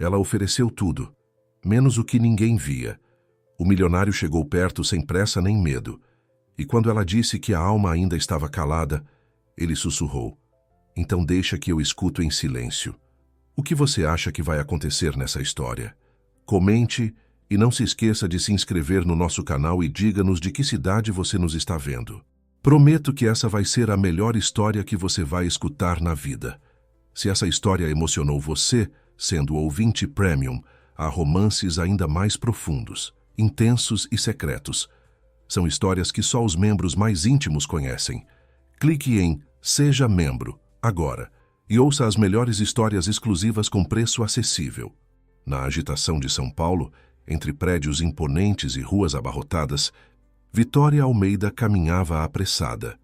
Ela ofereceu tudo, menos o que ninguém via. O milionário chegou perto sem pressa nem medo, e quando ela disse que a alma ainda estava calada, ele sussurrou: "Então deixa que eu escuto em silêncio. O que você acha que vai acontecer nessa história? Comente e não se esqueça de se inscrever no nosso canal e diga-nos de que cidade você nos está vendo. Prometo que essa vai ser a melhor história que você vai escutar na vida. Se essa história emocionou você, sendo ouvinte premium, há romances ainda mais profundos, intensos e secretos. São histórias que só os membros mais íntimos conhecem. Clique em Seja Membro agora e ouça as melhores histórias exclusivas com preço acessível. Na agitação de São Paulo, entre prédios imponentes e ruas abarrotadas, Vitória Almeida caminhava apressada.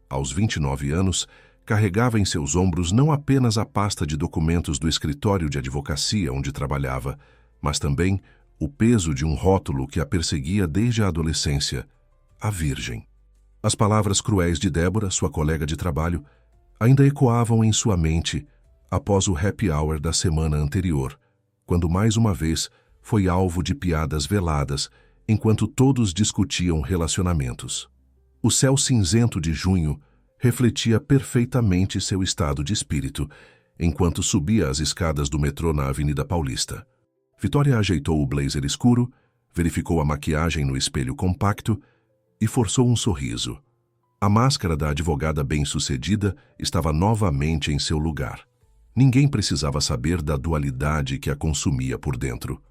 Aos 29 anos, carregava em seus ombros não apenas a pasta de documentos do escritório de advocacia onde trabalhava, mas também o peso de um rótulo que a perseguia desde a adolescência: a Virgem. As palavras cruéis de Débora, sua colega de trabalho, ainda ecoavam em sua mente após o happy hour da semana anterior, quando mais uma vez foi alvo de piadas veladas enquanto todos discutiam relacionamentos. O céu cinzento de junho refletia perfeitamente seu estado de espírito enquanto subia as escadas do metrô na Avenida Paulista. Vitória ajeitou o blazer escuro, verificou a maquiagem no espelho compacto e forçou um sorriso. A máscara da advogada bem-sucedida estava novamente em seu lugar. Ninguém precisava saber da dualidade que a consumia por dentro.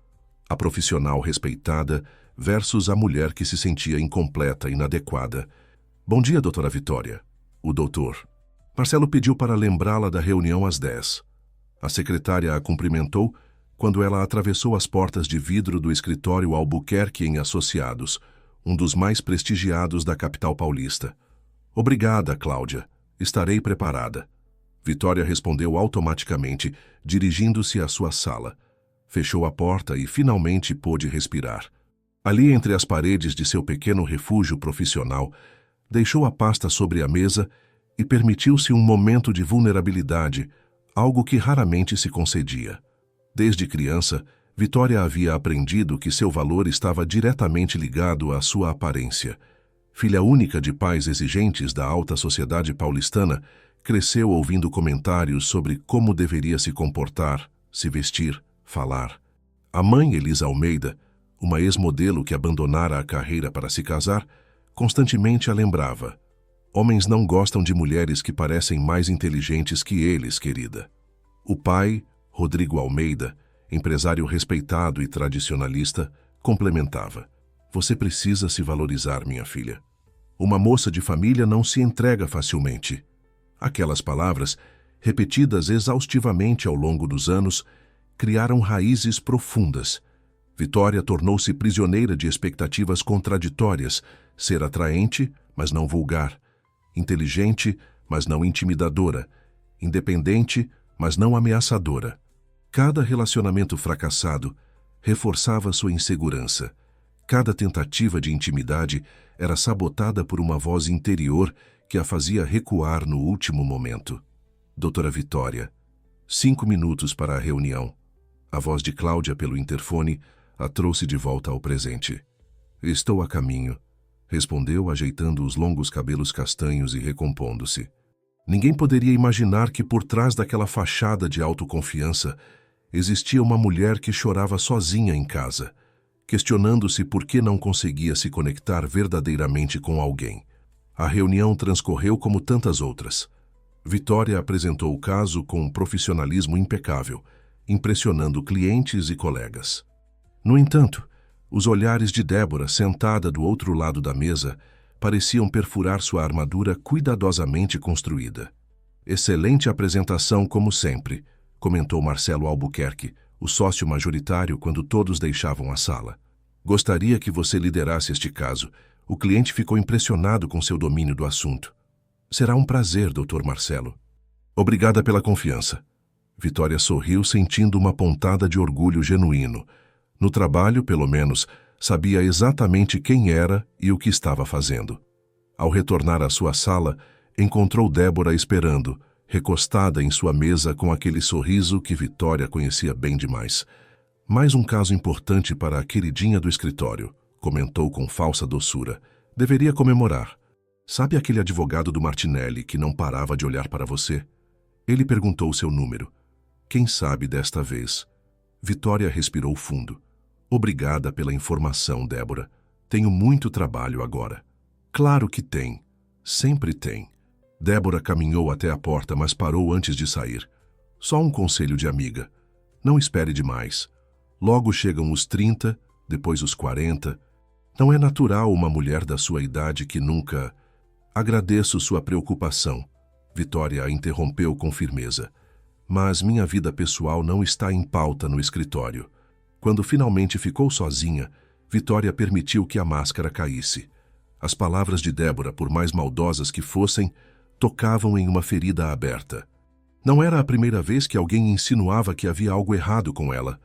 A profissional respeitada versus a mulher que se sentia incompleta e inadequada. "Bom dia, doutora Vitória." O doutor. Marcelo pediu para lembrá-la da reunião às 10. A secretária a cumprimentou quando ela atravessou as portas de vidro do escritório Albuquerque em Associados, um dos mais prestigiados da capital paulista. "Obrigada, Cláudia. Estarei preparada." Vitória respondeu automaticamente, dirigindo-se à sua sala. Fechou a porta e finalmente pôde respirar. Ali entre as paredes de seu pequeno refúgio profissional, deixou a pasta sobre a mesa e permitiu-se um momento de vulnerabilidade, algo que raramente se concedia. Desde criança, Vitória havia aprendido que seu valor estava diretamente ligado à sua aparência. Filha única de pais exigentes da alta sociedade paulistana, cresceu ouvindo comentários sobre como deveria se comportar, se vestir, falar. A mãe, Elisa Almeida, uma ex-modelo que abandonara a carreira para se casar, constantemente a lembrava: "Homens não gostam de mulheres que parecem mais inteligentes que eles, querida." O pai, Rodrigo Almeida, empresário respeitado e tradicionalista, complementava: "Você precisa se valorizar, minha filha. Uma moça de família não se entrega facilmente." Aquelas palavras, repetidas exaustivamente ao longo dos anos, criaram raízes profundas. Vitória tornou-se prisioneira de expectativas contraditórias: ser atraente, mas não vulgar; inteligente, mas não intimidadora; independente, mas não ameaçadora. Cada relacionamento fracassado reforçava sua insegurança. Cada tentativa de intimidade era sabotada por uma voz interior que a fazia recuar no último momento. "Doutora Vitória." 5 minutos para a reunião. A voz de Cláudia pelo interfone a trouxe de volta ao presente. "Estou a caminho", respondeu, ajeitando os longos cabelos castanhos e recompondo-se. Ninguém poderia imaginar que por trás daquela fachada de autoconfiança existia uma mulher que chorava sozinha em casa, questionando-se por que não conseguia se conectar verdadeiramente com alguém. A reunião transcorreu como tantas outras. Vitória apresentou o caso com um profissionalismo impecável, impressionando clientes e colegas. No entanto, os olhares de Débora, sentada do outro lado da mesa, pareciam perfurar sua armadura cuidadosamente construída. "Excelente apresentação, como sempre", comentou Marcelo Albuquerque, o sócio majoritário, quando todos deixavam a sala. "Gostaria que você liderasse este caso. O cliente ficou impressionado com seu domínio do assunto." "Será um prazer, Dr. Marcelo." "Obrigada pela confiança." Vitória sorriu, sentindo uma pontada de orgulho genuíno. No trabalho, pelo menos, sabia exatamente quem era e o que estava fazendo. Ao retornar à sua sala, encontrou Débora esperando, recostada em sua mesa com aquele sorriso que Vitória conhecia bem demais. Mais um caso importante para a queridinha do escritório, comentou com falsa doçura. Deveria comemorar. Sabe aquele advogado do Martinelli que não parava de olhar para você? Ele perguntou seu número. Quem sabe desta vez? Vitória respirou fundo. Obrigada pela informação, Débora. Tenho muito trabalho agora. Claro que tem. Sempre tem. Débora caminhou até a porta, mas parou antes de sair. Só um conselho de amiga. Não espere demais. Logo chegam os 30, depois os 40. Não é natural uma mulher da sua idade que nunca... Agradeço sua preocupação. Vitória a interrompeu com firmeza. Mas minha vida pessoal não está em pauta no escritório. Quando finalmente ficou sozinha, Vitória permitiu que a máscara caísse. As palavras de Débora, por mais maldosas que fossem, tocavam em uma ferida aberta. Não era a primeira vez que alguém insinuava que havia algo errado com ela.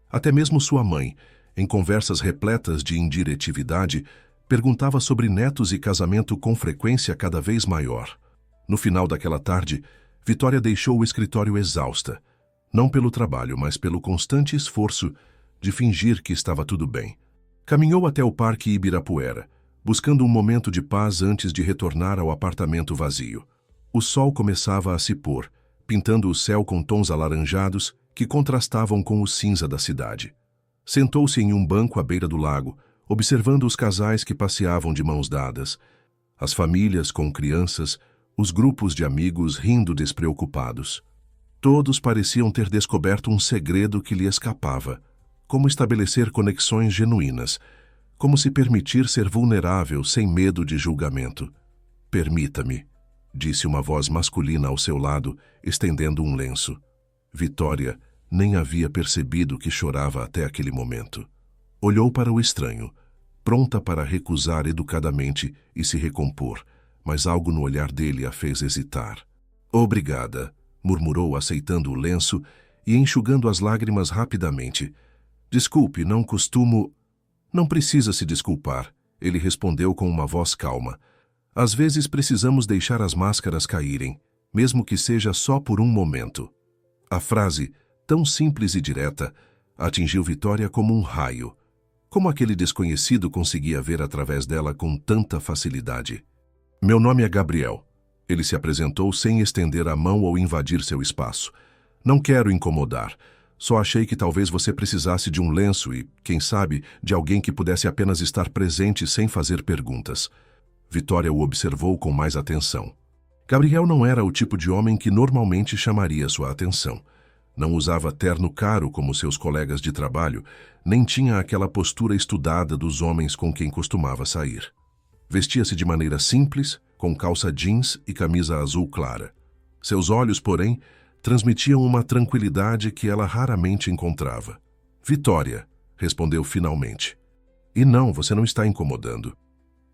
Até mesmo sua mãe, em conversas repletas de indiretividade, perguntava sobre netos e casamento com frequência cada vez maior. No final daquela tarde, Vitória deixou o escritório exausta, não pelo trabalho, mas pelo constante esforço de fingir que estava tudo bem. Caminhou até o Parque Ibirapuera, buscando um momento de paz antes de retornar ao apartamento vazio. O sol começava a se pôr, pintando o céu com tons alaranjados que contrastavam com o cinza da cidade. Sentou-se em um banco à beira do lago, observando os casais que passeavam de mãos dadas, as famílias com crianças, os grupos de amigos rindo despreocupados. Todos pareciam ter descoberto um segredo que lhe escapava, como estabelecer conexões genuínas, como se permitir ser vulnerável sem medo de julgamento. Permita-me, disse uma voz masculina ao seu lado, estendendo um lenço. Vitória nem havia percebido que chorava até aquele momento. Olhou para o estranho, pronta para recusar educadamente e se recompor, mas algo no olhar dele a fez hesitar. Obrigada, murmurou aceitando o lenço e enxugando as lágrimas rapidamente. Desculpe, não costumo... Não precisa se desculpar, ele respondeu com uma voz calma. Às vezes precisamos deixar as máscaras caírem, mesmo que seja só por um momento. A frase, tão simples e direta, atingiu Vitória como um raio. Como aquele desconhecido conseguia ver através dela com tanta facilidade? Meu nome é Gabriel. Ele se apresentou sem estender a mão ou invadir seu espaço. Não quero incomodar. Só achei que talvez você precisasse de um lenço e, quem sabe, de alguém que pudesse apenas estar presente sem fazer perguntas. Vitória o observou com mais atenção. Gabriel não era o tipo de homem que normalmente chamaria sua atenção. Não usava terno caro como seus colegas de trabalho, nem tinha aquela postura estudada dos homens com quem costumava sair. Vestia-se de maneira simples, com calça jeans e camisa azul clara. Seus olhos, porém, transmitiam uma tranquilidade que ela raramente encontrava. Vitória, respondeu finalmente. E não, você não está incomodando.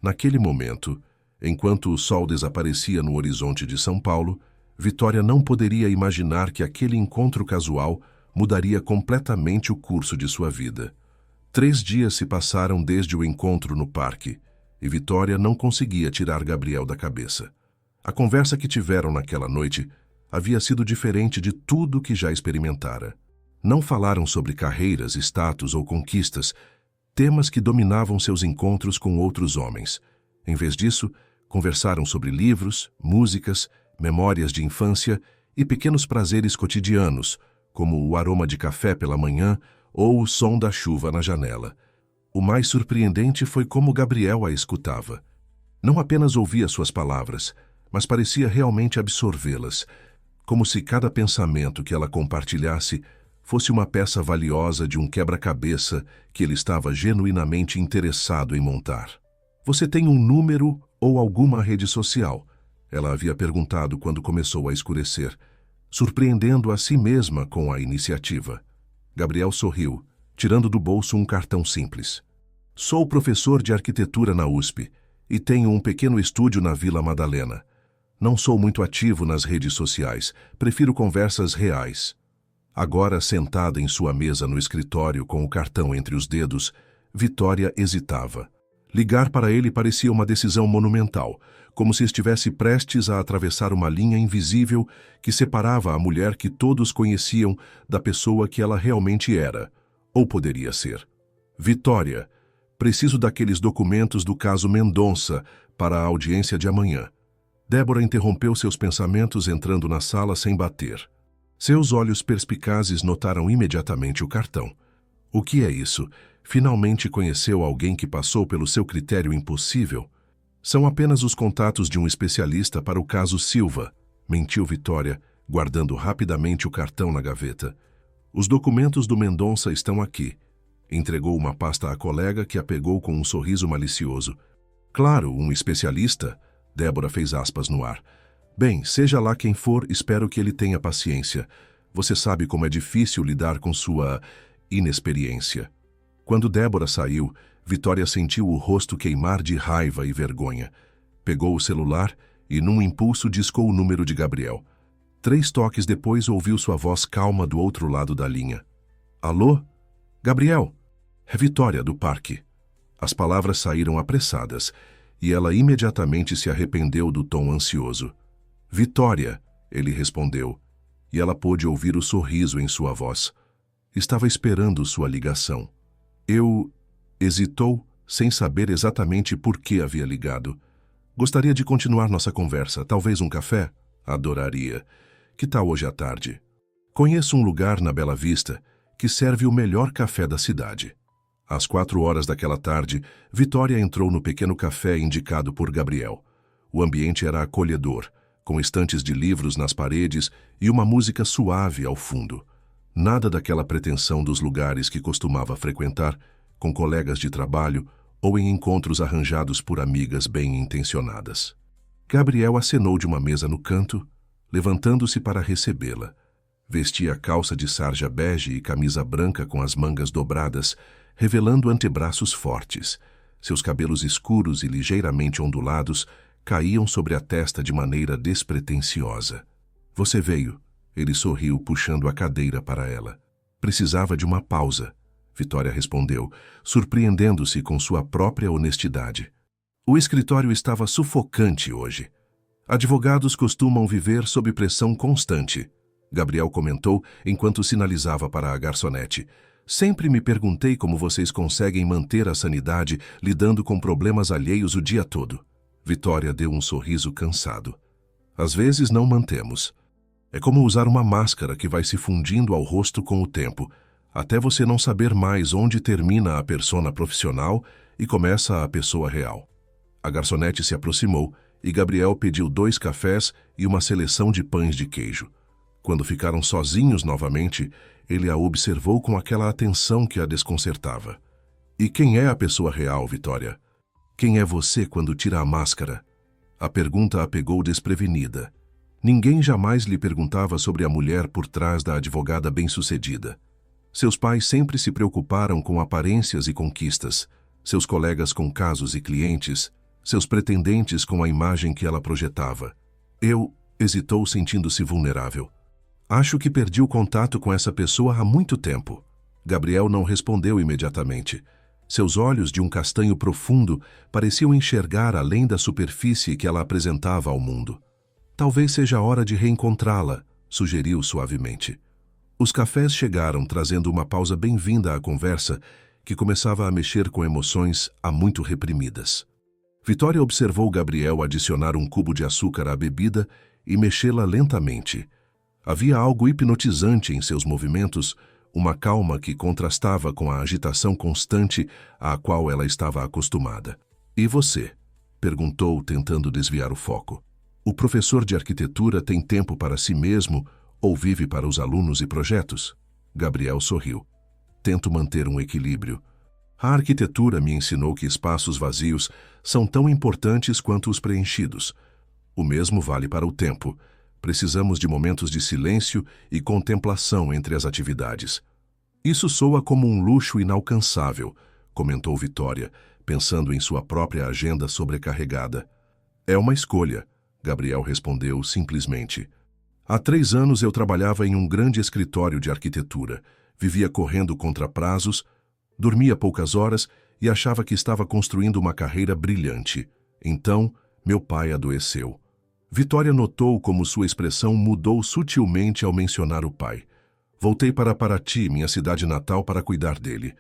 Naquele momento, enquanto o sol desaparecia no horizonte de São Paulo, Vitória não poderia imaginar que aquele encontro casual mudaria completamente o curso de sua vida. 3 dias se passaram desde o encontro no parque, e Vitória não conseguia tirar Gabriel da cabeça. A conversa que tiveram naquela noite havia sido diferente de tudo que já experimentara. Não falaram sobre carreiras, status ou conquistas, temas que dominavam seus encontros com outros homens. Em vez disso, conversaram sobre livros, músicas, memórias de infância e pequenos prazeres cotidianos, como o aroma de café pela manhã ou o som da chuva na janela. O mais surpreendente foi como Gabriel a escutava. Não apenas ouvia suas palavras, mas parecia realmente absorvê-las, como se cada pensamento que ela compartilhasse fosse uma peça valiosa de um quebra-cabeça que ele estava genuinamente interessado em montar. Você tem um número ou alguma rede social? Ela havia perguntado quando começou a escurecer, surpreendendo a si mesma com a iniciativa. Gabriel sorriu, tirando do bolso um cartão simples. Sou professor de arquitetura na USP e tenho um pequeno estúdio na Vila Madalena. Não sou muito ativo nas redes sociais, prefiro conversas reais. Agora, sentada em sua mesa no escritório com o cartão entre os dedos, Vitória hesitava. Ligar para ele parecia uma decisão monumental, como se estivesse prestes a atravessar uma linha invisível que separava a mulher que todos conheciam da pessoa que ela realmente era, ou poderia ser. Vitória, preciso daqueles documentos do caso Mendonça para a audiência de amanhã. Débora interrompeu seus pensamentos entrando na sala sem bater. Seus olhos perspicazes notaram imediatamente o cartão. O que é isso? Finalmente conheceu alguém que passou pelo seu critério impossível? São apenas os contatos de um especialista para o caso Silva, mentiu Vitória, guardando rapidamente o cartão na gaveta. Os documentos do Mendonça estão aqui. Entregou uma pasta à colega que a pegou com um sorriso malicioso. Claro, um especialista? Débora fez aspas no ar. Bem, seja lá quem for, espero que ele tenha paciência. Você sabe como é difícil lidar com sua inexperiência. Quando Débora saiu, Vitória sentiu o rosto queimar de raiva e vergonha. Pegou o celular e, num impulso, discou o número de Gabriel. 3 toques depois, ouviu sua voz calma do outro lado da linha. Alô? Gabriel? É Vitória, do parque. As palavras saíram apressadas, e ela imediatamente se arrependeu do tom ansioso. Vitória, ele respondeu, e ela pôde ouvir o sorriso em sua voz. Estava esperando sua ligação. Eu... hesitou, sem saber exatamente por que havia ligado. Gostaria de continuar nossa conversa, talvez um café? Adoraria. Que tal hoje à tarde? Conheço um lugar na Bela Vista que serve o melhor café da cidade. Às 4 horas daquela tarde, Vitória entrou no pequeno café indicado por Gabriel. O ambiente era acolhedor, com estantes de livros nas paredes e uma música suave ao fundo. Nada daquela pretensão dos lugares que costumava frequentar, com colegas de trabalho ou em encontros arranjados por amigas bem-intencionadas. Gabriel acenou de uma mesa no canto, levantando-se para recebê-la. Vestia calça de sarja bege e camisa branca com as mangas dobradas, revelando antebraços fortes. Seus cabelos escuros e ligeiramente ondulados caíam sobre a testa de maneira despretensiosa. Você veio, ele sorriu, puxando a cadeira para ela. Precisava de uma pausa, Vitória respondeu, surpreendendo-se com sua própria honestidade. O escritório estava sufocante hoje. Advogados costumam viver sob pressão constante, Gabriel comentou enquanto sinalizava para a garçonete. Sempre me perguntei como vocês conseguem manter a sanidade lidando com problemas alheios o dia todo. Vitória deu um sorriso cansado. Às vezes não mantemos. É como usar uma máscara que vai se fundindo ao rosto com o tempo, até você não saber mais onde termina a persona profissional e começa a pessoa real. A garçonete se aproximou e Gabriel pediu 2 cafés e uma seleção de pães de queijo. Quando ficaram sozinhos novamente, ele a observou com aquela atenção que a desconcertava. E quem é a pessoa real, Vitória? Quem é você quando tira a máscara? A pergunta a pegou desprevenida. Ninguém jamais lhe perguntava sobre a mulher por trás da advogada bem-sucedida. Seus pais sempre se preocuparam com aparências e conquistas, seus colegas com casos e clientes, seus pretendentes com a imagem que ela projetava. Hesitou, sentindo-se vulnerável. Acho que perdi o contato com essa pessoa há muito tempo. Gabriel não respondeu imediatamente. Seus olhos, de um castanho profundo, pareciam enxergar além da superfície que ela apresentava ao mundo. Talvez seja a hora de reencontrá-la, sugeriu suavemente. Os cafés chegaram, trazendo uma pausa bem-vinda à conversa, que começava a mexer com emoções há muito reprimidas. Vitória observou Gabriel adicionar um cubo de açúcar à bebida e mexê-la lentamente. Havia algo hipnotizante em seus movimentos, uma calma que contrastava com a agitação constante à qual ela estava acostumada. E você? Perguntou, tentando desviar o foco. O professor de arquitetura tem tempo para si mesmo ou vive para os alunos e projetos? Gabriel sorriu. Tento manter um equilíbrio. A arquitetura me ensinou que espaços vazios são tão importantes quanto os preenchidos. O mesmo vale para o tempo. Precisamos de momentos de silêncio e contemplação entre as atividades. Isso soa como um luxo inalcançável, comentou Vitória, pensando em sua própria agenda sobrecarregada. É uma escolha, Gabriel respondeu simplesmente. Há 3 anos eu trabalhava em um grande escritório de arquitetura, vivia correndo contra prazos, dormia poucas horas e achava que estava construindo uma carreira brilhante. Então, Meu pai adoeceu. Vitória notou como sua expressão mudou sutilmente ao mencionar o pai. Voltei para Paraty, minha cidade natal, para cuidar dele.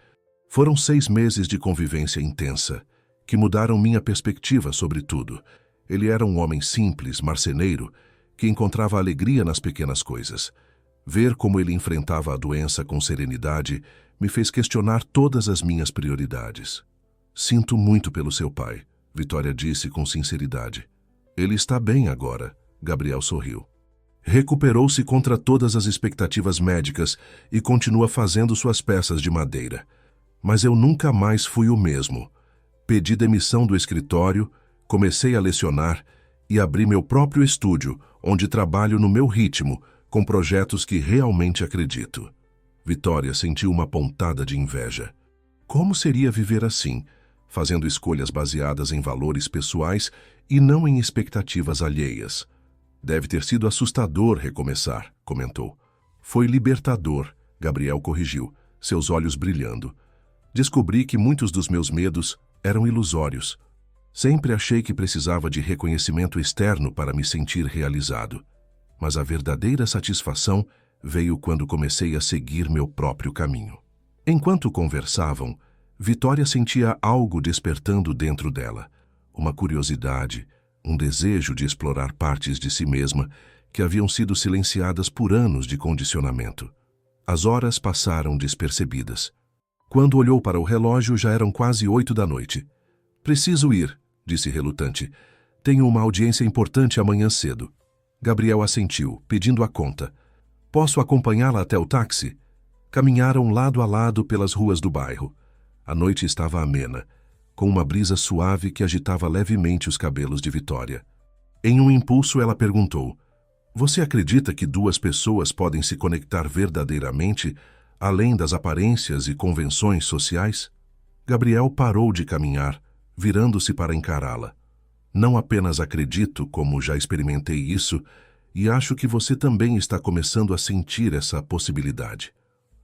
Foram 6 meses de convivência intensa, que mudaram minha perspectiva sobre tudo. Ele era um homem simples, marceneiro, que encontrava alegria nas pequenas coisas. Ver como ele enfrentava a doença com serenidade me fez questionar todas as minhas prioridades. Sinto muito pelo seu pai, Vitória disse com sinceridade. Ele está bem agora, Gabriel sorriu. Recuperou-se contra todas as expectativas médicas e continua fazendo suas peças de madeira. Mas eu nunca mais fui o mesmo. Pedi demissão do escritório, comecei a lecionar e abri meu próprio estúdio, onde trabalho no meu ritmo, com projetos que realmente acredito. Vitória sentiu uma pontada de inveja. Como seria viver assim, fazendo escolhas baseadas em valores pessoais e não em expectativas alheias? Deve ter sido assustador recomeçar, comentou. Foi libertador, Gabriel corrigiu, seus olhos brilhando. Descobri que muitos dos meus medos eram ilusórios. Sempre achei que precisava de reconhecimento externo para me sentir realizado. Mas a verdadeira satisfação veio quando comecei a seguir meu próprio caminho. Enquanto conversavam, Vitória sentia algo despertando dentro dela. Uma curiosidade, um desejo de explorar partes de si mesma que haviam sido silenciadas por anos de condicionamento. As horas passaram despercebidas. Quando olhou para o relógio, já eram quase 8 da noite. Preciso ir, disse relutante. Tenho uma audiência importante amanhã cedo. Gabriel assentiu, pedindo a conta. Posso acompanhá-la até o táxi? Caminharam lado a lado pelas ruas do bairro. A noite estava amena, com uma brisa suave que agitava levemente os cabelos de Vitória. Em um impulso, ela perguntou: Você acredita que 2 pessoas podem se conectar verdadeiramente, além das aparências e convenções sociais? Gabriel parou de caminhar, virando-se para encará-la. Não apenas acredito, como já experimentei isso, e acho que você também está começando a sentir essa possibilidade.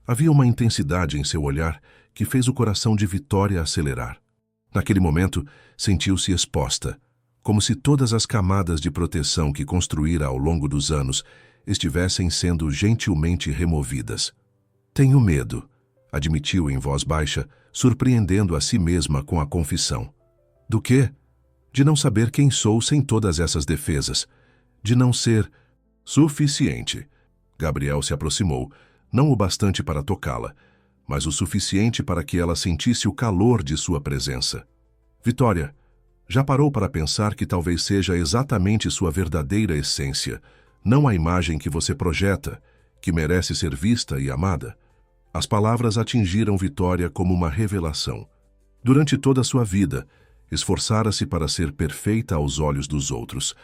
Havia uma intensidade em seu olhar que fez o coração de Vitória acelerar. Naquele momento, sentiu-se exposta, como se todas as camadas de proteção que construíra ao longo dos anos estivessem sendo gentilmente removidas. Tenho medo, admitiu em voz baixa, surpreendendo a si mesma com a confissão. Do quê? De não saber quem sou sem todas essas defesas. De não ser suficiente. Gabriel se aproximou, não o bastante para tocá-la, mas o suficiente para que ela sentisse o calor de sua presença. Vitória, já parou para pensar que talvez seja exatamente sua verdadeira essência, não a imagem que você projeta, que merece ser vista e amada? As palavras atingiram Vitória como uma revelação. Durante toda a sua vida, esforçara-se para ser perfeita aos olhos dos outros,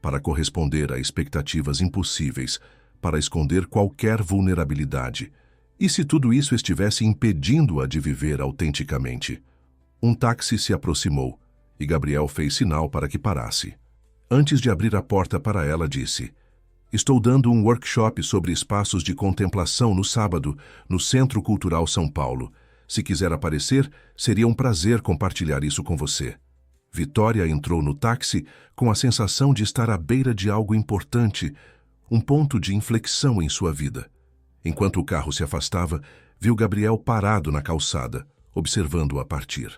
para corresponder a expectativas impossíveis, para esconder qualquer vulnerabilidade. E se tudo isso estivesse impedindo-a de viver autenticamente? Um táxi se aproximou, e Gabriel fez sinal para que parasse. Antes de abrir a porta para ela, disse: Estou dando um workshop sobre espaços de contemplação no sábado, no Centro Cultural São Paulo. Se quiser aparecer, seria um prazer compartilhar isso com você. Vitória entrou no táxi com a sensação de estar à beira de algo importante, um ponto de inflexão em sua vida. Enquanto o carro se afastava, viu Gabriel parado na calçada, observando-a partir.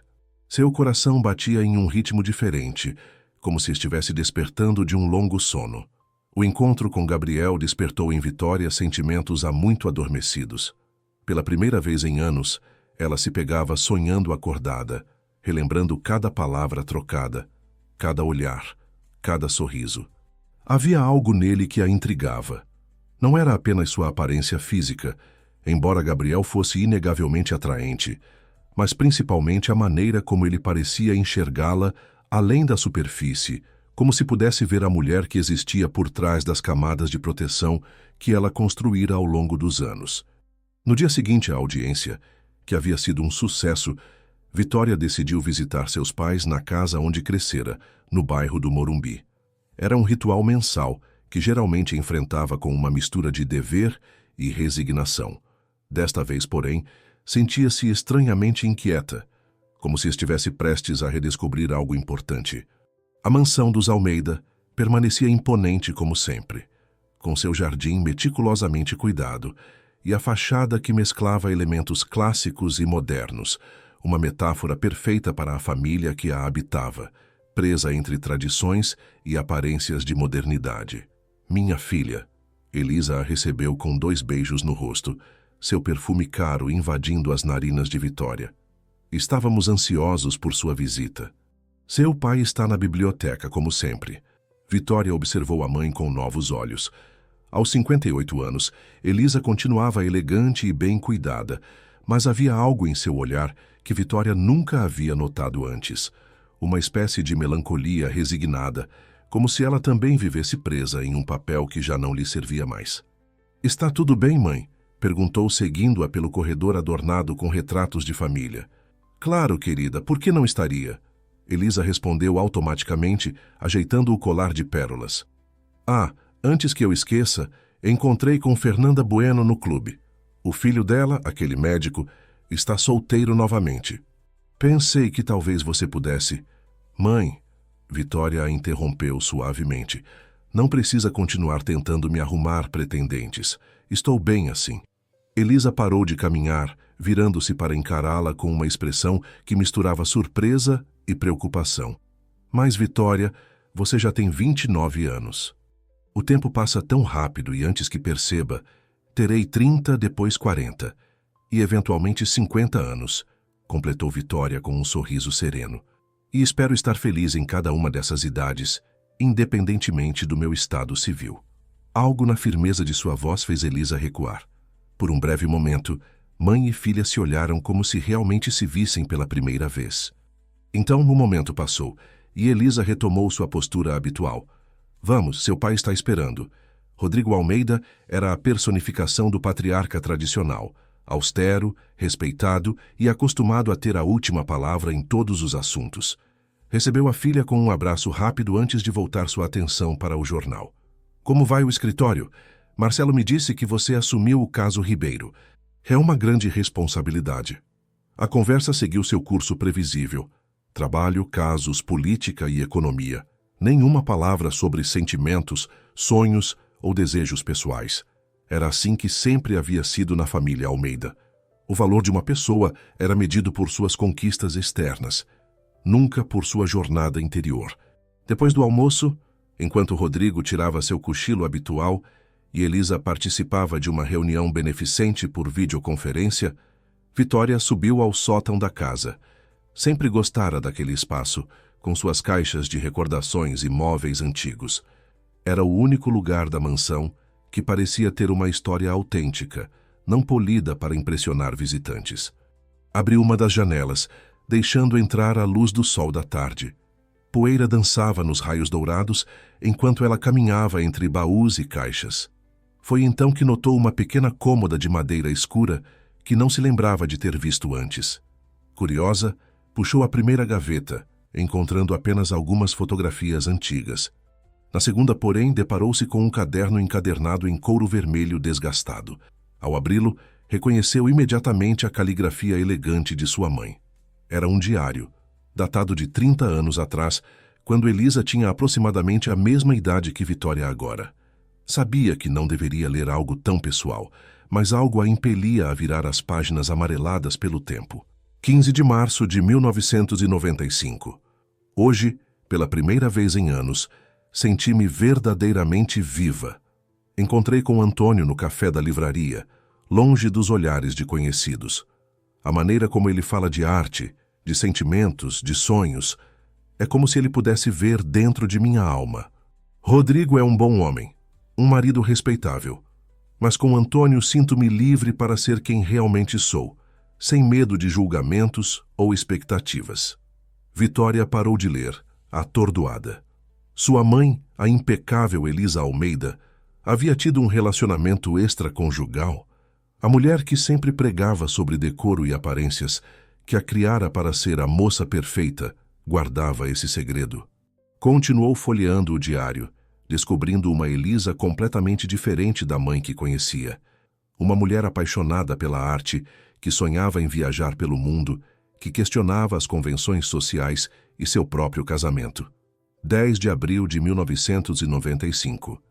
Seu coração batia em um ritmo diferente, como se estivesse despertando de um longo sono. O encontro com Gabriel despertou em Vitória sentimentos há muito adormecidos. Pela primeira vez em anos, ela se pegava sonhando acordada, relembrando cada palavra trocada, cada olhar, cada sorriso. Havia algo nele que a intrigava. Não era apenas sua aparência física, embora Gabriel fosse inegavelmente atraente, mas principalmente a maneira como ele parecia enxergá-la além da superfície, como se pudesse ver a mulher que existia por trás das camadas de proteção que ela construíra ao longo dos anos. No dia seguinte à audiência, que havia sido um sucesso, Vitória decidiu visitar seus pais na casa onde crescera, no bairro do Morumbi. Era um ritual mensal que geralmente enfrentava com uma mistura de dever e resignação. Desta vez, porém, sentia-se estranhamente inquieta, como se estivesse prestes a redescobrir algo importante. A mansão dos Almeida permanecia imponente como sempre, com seu jardim meticulosamente cuidado e a fachada que mesclava elementos clássicos e modernos, uma metáfora perfeita para a família que a habitava, presa entre tradições e aparências de modernidade. Minha filha, Elisa a recebeu com 2 beijos no rosto, seu perfume caro invadindo as narinas de Vitória. Estávamos ansiosos por sua visita. Seu pai está na biblioteca, como sempre. Vitória observou a mãe com novos olhos. Aos 58 anos, Elisa continuava elegante e bem cuidada, mas havia algo em seu olhar que Vitória nunca havia notado antes. Uma espécie de melancolia resignada, como se ela também vivesse presa em um papel que já não lhe servia mais. "Está tudo bem, mãe?" perguntou, seguindo-a pelo corredor adornado com retratos de família. "Claro, querida, por que não estaria?" Elisa respondeu automaticamente, ajeitando o colar de pérolas. "Ah, antes que eu esqueça, encontrei com Fernanda Bueno no clube. O filho dela, aquele médico, está solteiro novamente. Pensei que talvez você pudesse..." "Mãe," Vitória a interrompeu suavemente, "não precisa continuar tentando me arrumar pretendentes. Estou bem assim." Elisa parou de caminhar, virando-se para encará-la com uma expressão que misturava surpresa e preocupação. "Mas, Vitória, você já tem 29 anos. O tempo passa tão rápido e antes que perceba, terei 30, depois 40 e eventualmente 50 anos, completou Vitória com um sorriso sereno. "E espero estar feliz em cada uma dessas idades, independentemente do meu estado civil." Algo na firmeza de sua voz fez Elisa recuar. Por um breve momento, mãe e filha se olharam como se realmente se vissem pela primeira vez. Então o momento passou, e Elisa retomou sua postura habitual. "Vamos, seu pai está esperando." Rodrigo Almeida era a personificação do patriarca tradicional, austero, respeitado e acostumado a ter a última palavra em todos os assuntos. Recebeu a filha com um abraço rápido antes de voltar sua atenção para o jornal. "Como vai o escritório? Marcelo me disse que você assumiu o caso Ribeiro. É uma grande responsabilidade." A conversa seguiu seu curso previsível. Trabalho, casos, política e economia. Nenhuma palavra sobre sentimentos, sonhos ou desejos pessoais. Era assim que sempre havia sido na família Almeida. O valor de uma pessoa era medido por suas conquistas externas, nunca por sua jornada interior. Depois do almoço, enquanto Rodrigo tirava seu cochilo habitual e Elisa participava de uma reunião beneficente por videoconferência, Vitória subiu ao sótão da casa. Sempre gostara daquele espaço, com suas caixas de recordações e móveis antigos. Era o único lugar da mansão que parecia ter uma história autêntica, não polida para impressionar visitantes. Abriu uma das janelas, deixando entrar a luz do sol da tarde. Poeira dançava nos raios dourados enquanto ela caminhava entre baús e caixas. Foi então que notou uma pequena cômoda de madeira escura que não se lembrava de ter visto antes. Curiosa, puxou a primeira gaveta, encontrando apenas algumas fotografias antigas. Na segunda, porém, deparou-se com um caderno encadernado em couro vermelho desgastado. Ao abri-lo, reconheceu imediatamente a caligrafia elegante de sua mãe. Era um diário, datado de 30 anos atrás, quando Elisa tinha aproximadamente a mesma idade que Vitória agora. Sabia que não deveria ler algo tão pessoal, mas algo a impelia a virar as páginas amareladas pelo tempo. 15 de março de 1995. Hoje, pela primeira vez em anos, senti-me verdadeiramente viva. Encontrei com Antônio no café da livraria, longe dos olhares de conhecidos. A maneira como ele fala de arte, de sentimentos, de sonhos, é como se ele pudesse ver dentro de minha alma. Rodrigo é um bom homem, um marido respeitável, mas com Antônio sinto-me livre para ser quem realmente sou, sem medo de julgamentos ou expectativas. Vitória parou de ler, atordoada. Sua mãe, a impecável Elisa Almeida, havia tido um relacionamento extraconjugal. A mulher que sempre pregava sobre decoro e aparências, que a criara para ser a moça perfeita, guardava esse segredo. Continuou folheando o diário, descobrindo uma Elisa completamente diferente da mãe que conhecia. Uma mulher apaixonada pela arte, que sonhava em viajar pelo mundo, que questionava as convenções sociais e seu próprio casamento. 10 de abril de 1995.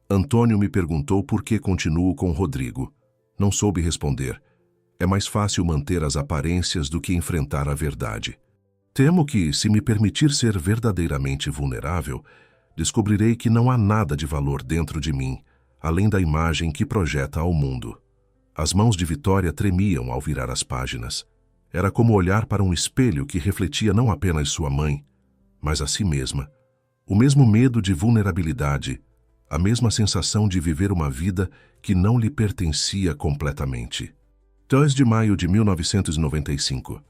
Antônio me perguntou por que continuo com Rodrigo. Não soube responder. É mais fácil manter as aparências do que enfrentar a verdade. Temo que, se me permitir ser verdadeiramente vulnerável, descobrirei que não há nada de valor dentro de mim, além da imagem que projeta ao mundo. As mãos de Vitória tremiam ao virar as páginas. Era como olhar para um espelho que refletia não apenas sua mãe, mas a si mesma. O mesmo medo de vulnerabilidade, a mesma sensação de viver uma vida que não lhe pertencia completamente. 2 de maio de 1995.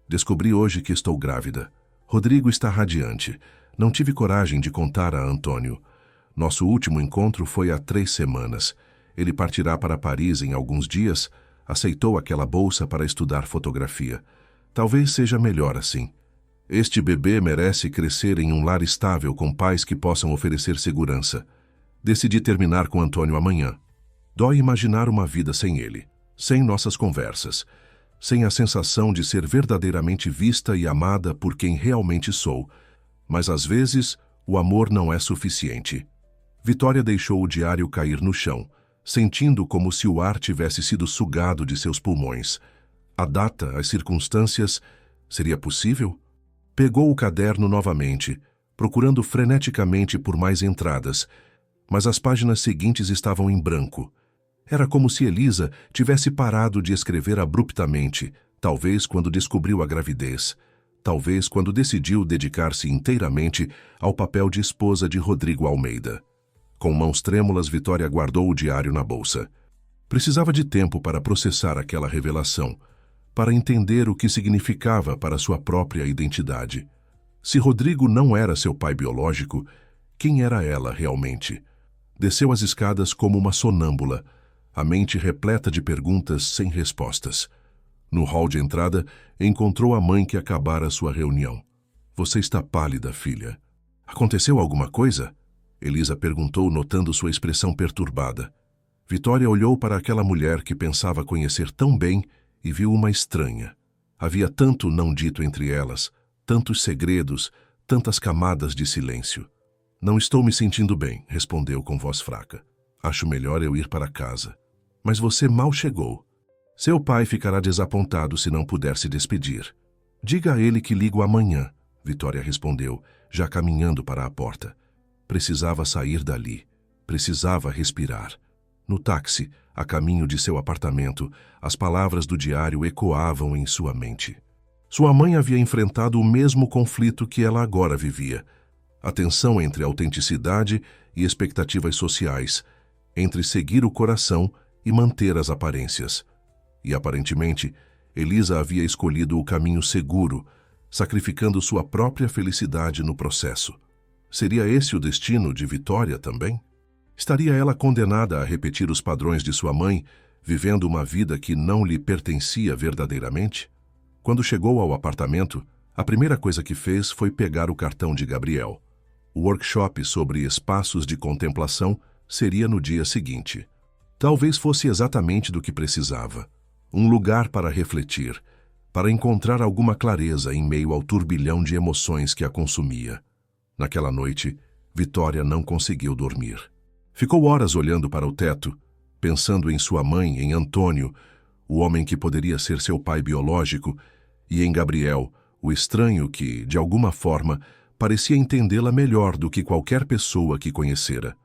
Descobri hoje que estou grávida. Rodrigo está radiante. Não tive coragem de contar a Antônio. Nosso último encontro foi há 3 semanas. Ele partirá para Paris em alguns dias. Aceitou aquela bolsa para estudar fotografia. Talvez seja melhor assim. Este bebê merece crescer em um lar estável com pais que possam oferecer segurança. Decidi terminar com Antônio amanhã. Dói imaginar uma vida sem ele, sem nossas conversas, sem a sensação de ser verdadeiramente vista e amada por quem realmente sou. Mas às vezes, o amor não é suficiente. Vitória deixou o diário cair no chão, sentindo como se o ar tivesse sido sugado de seus pulmões. A data, as circunstâncias, seria possível? Pegou o caderno novamente, procurando freneticamente por mais entradas, mas as páginas seguintes estavam em branco. Era como se Elisa tivesse parado de escrever abruptamente, talvez quando descobriu a gravidez, talvez quando decidiu dedicar-se inteiramente ao papel de esposa de Rodrigo Almeida. Com mãos trêmulas, Vitória guardou o diário na bolsa. Precisava de tempo para processar aquela revelação, para entender o que significava para sua própria identidade. Se Rodrigo não era seu pai biológico, quem era ela realmente? Desceu as escadas como uma sonâmbula, a mente repleta de perguntas sem respostas. No hall de entrada, encontrou a mãe que acabara sua reunião. Você está pálida, filha. Aconteceu alguma coisa? Elisa perguntou, notando sua expressão perturbada. Vitória olhou para aquela mulher que pensava conhecer tão bem e viu uma estranha. Havia tanto não dito entre elas, tantos segredos, tantas camadas de silêncio. Não estou me sentindo bem, respondeu com voz fraca. Acho melhor eu ir para casa. Mas você mal chegou. Seu pai ficará desapontado se não puder se despedir. Diga a ele que ligo amanhã, Vitória respondeu, já caminhando para a porta. Precisava sair dali. Precisava respirar. No táxi, a caminho de seu apartamento, as palavras do diário ecoavam em sua mente. Sua mãe havia enfrentado o mesmo conflito que ela agora vivia. A tensão entre autenticidade e expectativas sociais, entre seguir o coração e manter as aparências. E, aparentemente, Elisa havia escolhido o caminho seguro, sacrificando sua própria felicidade no processo. Seria esse o destino de Vitória também? Estaria ela condenada a repetir os padrões de sua mãe, vivendo uma vida que não lhe pertencia verdadeiramente? Quando chegou ao apartamento, a primeira coisa que fez foi pegar o cartão de Gabriel. O workshop sobre espaços de contemplação seria no dia seguinte. Talvez fosse exatamente do que precisava. Um lugar para refletir, para encontrar alguma clareza em meio ao turbilhão de emoções que a consumia. Naquela noite, Vitória não conseguiu dormir. Ficou horas olhando para o teto, pensando em sua mãe, em Antônio, o homem que poderia ser seu pai biológico, e em Gabriel, o estranho que, de alguma forma, parecia entendê-la melhor do que qualquer pessoa que conhecera.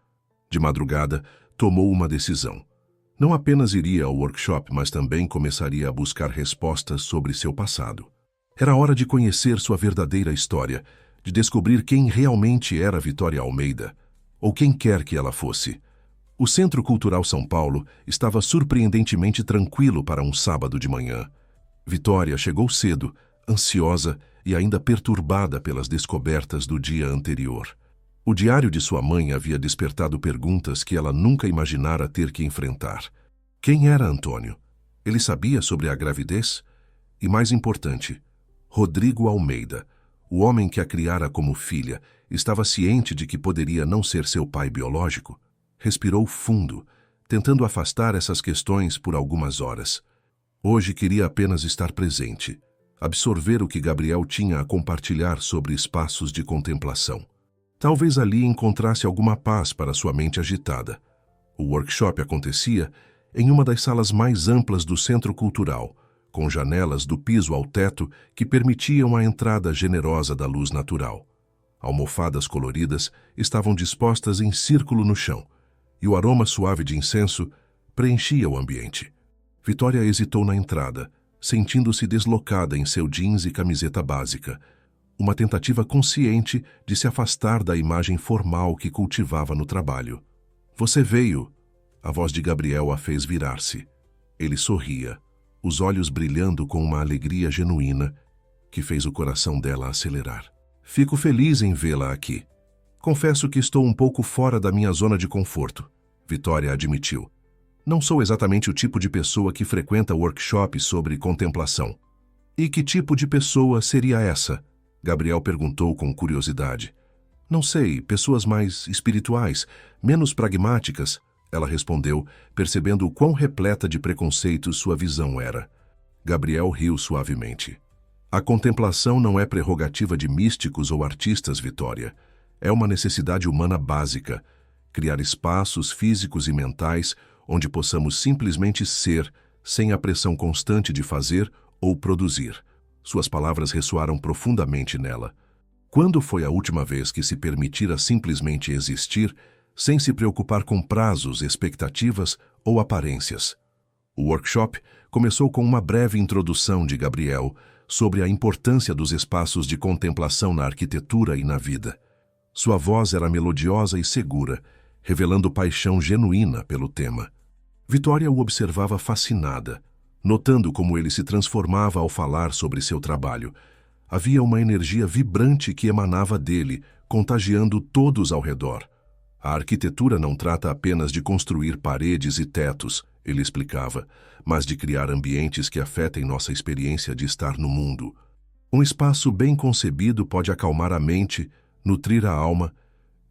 De madrugada, tomou uma decisão. Não apenas iria ao workshop, mas também começaria a buscar respostas sobre seu passado. Era hora de conhecer sua verdadeira história, de descobrir quem realmente era Vitória Almeida, ou quem quer que ela fosse. O Centro Cultural São Paulo estava surpreendentemente tranquilo para um sábado de manhã. Vitória chegou cedo, ansiosa e ainda perturbada pelas descobertas do dia anterior. O diário de sua mãe havia despertado perguntas que ela nunca imaginara ter que enfrentar. Quem era Antônio? Ele sabia sobre a gravidez? E mais importante, Rodrigo Almeida, o homem que a criara como filha, estava ciente de que poderia não ser seu pai biológico? Respirou fundo, tentando afastar essas questões por algumas horas. Hoje queria apenas estar presente, absorver o que Gabriel tinha a compartilhar sobre espaços de contemplação. Talvez ali encontrasse alguma paz para sua mente agitada. O workshop acontecia em uma das salas mais amplas do centro cultural, com janelas do piso ao teto que permitiam a entrada generosa da luz natural. Almofadas coloridas estavam dispostas em círculo no chão, e o aroma suave de incenso preenchia o ambiente. Vitória hesitou na entrada, sentindo-se deslocada em seu jeans e camiseta básica, uma tentativa consciente de se afastar da imagem formal que cultivava no trabalho. "Você veio!" A voz de Gabriel a fez virar-se. Ele sorria, os olhos brilhando com uma alegria genuína que fez o coração dela acelerar. "Fico feliz em vê-la aqui. Confesso que estou um pouco fora da minha zona de conforto", Vitória admitiu. "Não sou exatamente o tipo de pessoa que frequenta workshops sobre contemplação." "E que tipo de pessoa seria essa?" Gabriel perguntou com curiosidade. "Não sei, pessoas mais espirituais, menos pragmáticas", ela respondeu, percebendo o quão repleta de preconceitos sua visão era. Gabriel riu suavemente. "A contemplação não é prerrogativa de místicos ou artistas, Vitória. É uma necessidade humana básica. Criar espaços físicos e mentais onde possamos simplesmente ser, sem a pressão constante de fazer ou produzir." Suas palavras ressoaram profundamente nela. Quando foi a última vez que se permitira simplesmente existir, sem se preocupar com prazos, expectativas ou aparências? O workshop começou com uma breve introdução de Gabriel sobre a importância dos espaços de contemplação na arquitetura e na vida. Sua voz era melodiosa e segura, revelando paixão genuína pelo tema. Vitória o observava fascinada, notando como ele se transformava ao falar sobre seu trabalho. Havia uma energia vibrante que emanava dele, contagiando todos ao redor. "A arquitetura não trata apenas de construir paredes e tetos", ele explicava, "mas de criar ambientes que afetem nossa experiência de estar no mundo. Um espaço bem concebido pode acalmar a mente, nutrir a alma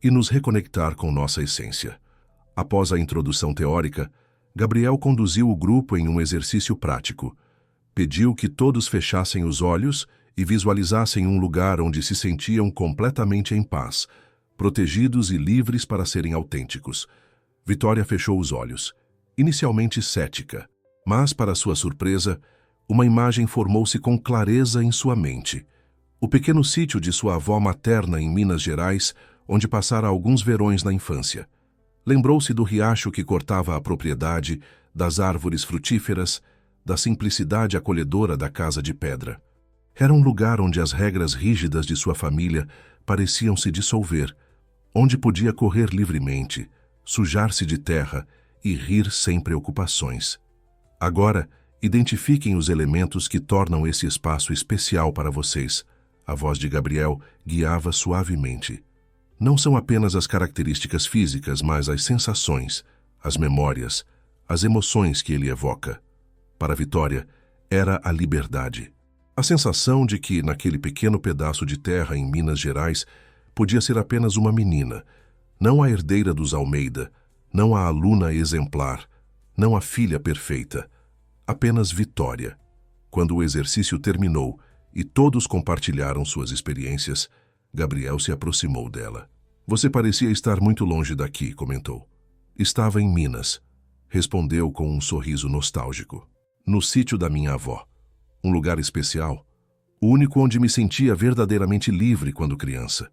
e nos reconectar com nossa essência." Após a introdução teórica, Gabriel conduziu o grupo em um exercício prático. Pediu que todos fechassem os olhos e visualizassem um lugar onde se sentiam completamente em paz, protegidos e livres para serem autênticos. Vitória fechou os olhos, inicialmente cética, mas, para sua surpresa, uma imagem formou-se com clareza em sua mente. O pequeno sítio de sua avó materna em Minas Gerais, onde passara alguns verões na infância. Lembrou-se do riacho que cortava a propriedade, das árvores frutíferas, da simplicidade acolhedora da casa de pedra. Era um lugar onde as regras rígidas de sua família pareciam se dissolver, onde podia correr livremente, sujar-se de terra e rir sem preocupações. "Agora, identifiquem os elementos que tornam esse espaço especial para vocês." A voz de Gabriel guiava suavemente. "Não são apenas as características físicas, mas as sensações, as memórias, as emoções que ele evoca." Para Vitória, era a liberdade. A sensação de que, naquele pequeno pedaço de terra em Minas Gerais, podia ser apenas uma menina, não a herdeira dos Almeida, não a aluna exemplar, não a filha perfeita, apenas Vitória. Quando o exercício terminou e todos compartilharam suas experiências, Gabriel se aproximou dela. "Você parecia estar muito longe daqui", comentou. "Estava em Minas", respondeu com um sorriso nostálgico. "No sítio da minha avó. Um lugar especial, o único onde me sentia verdadeiramente livre quando criança."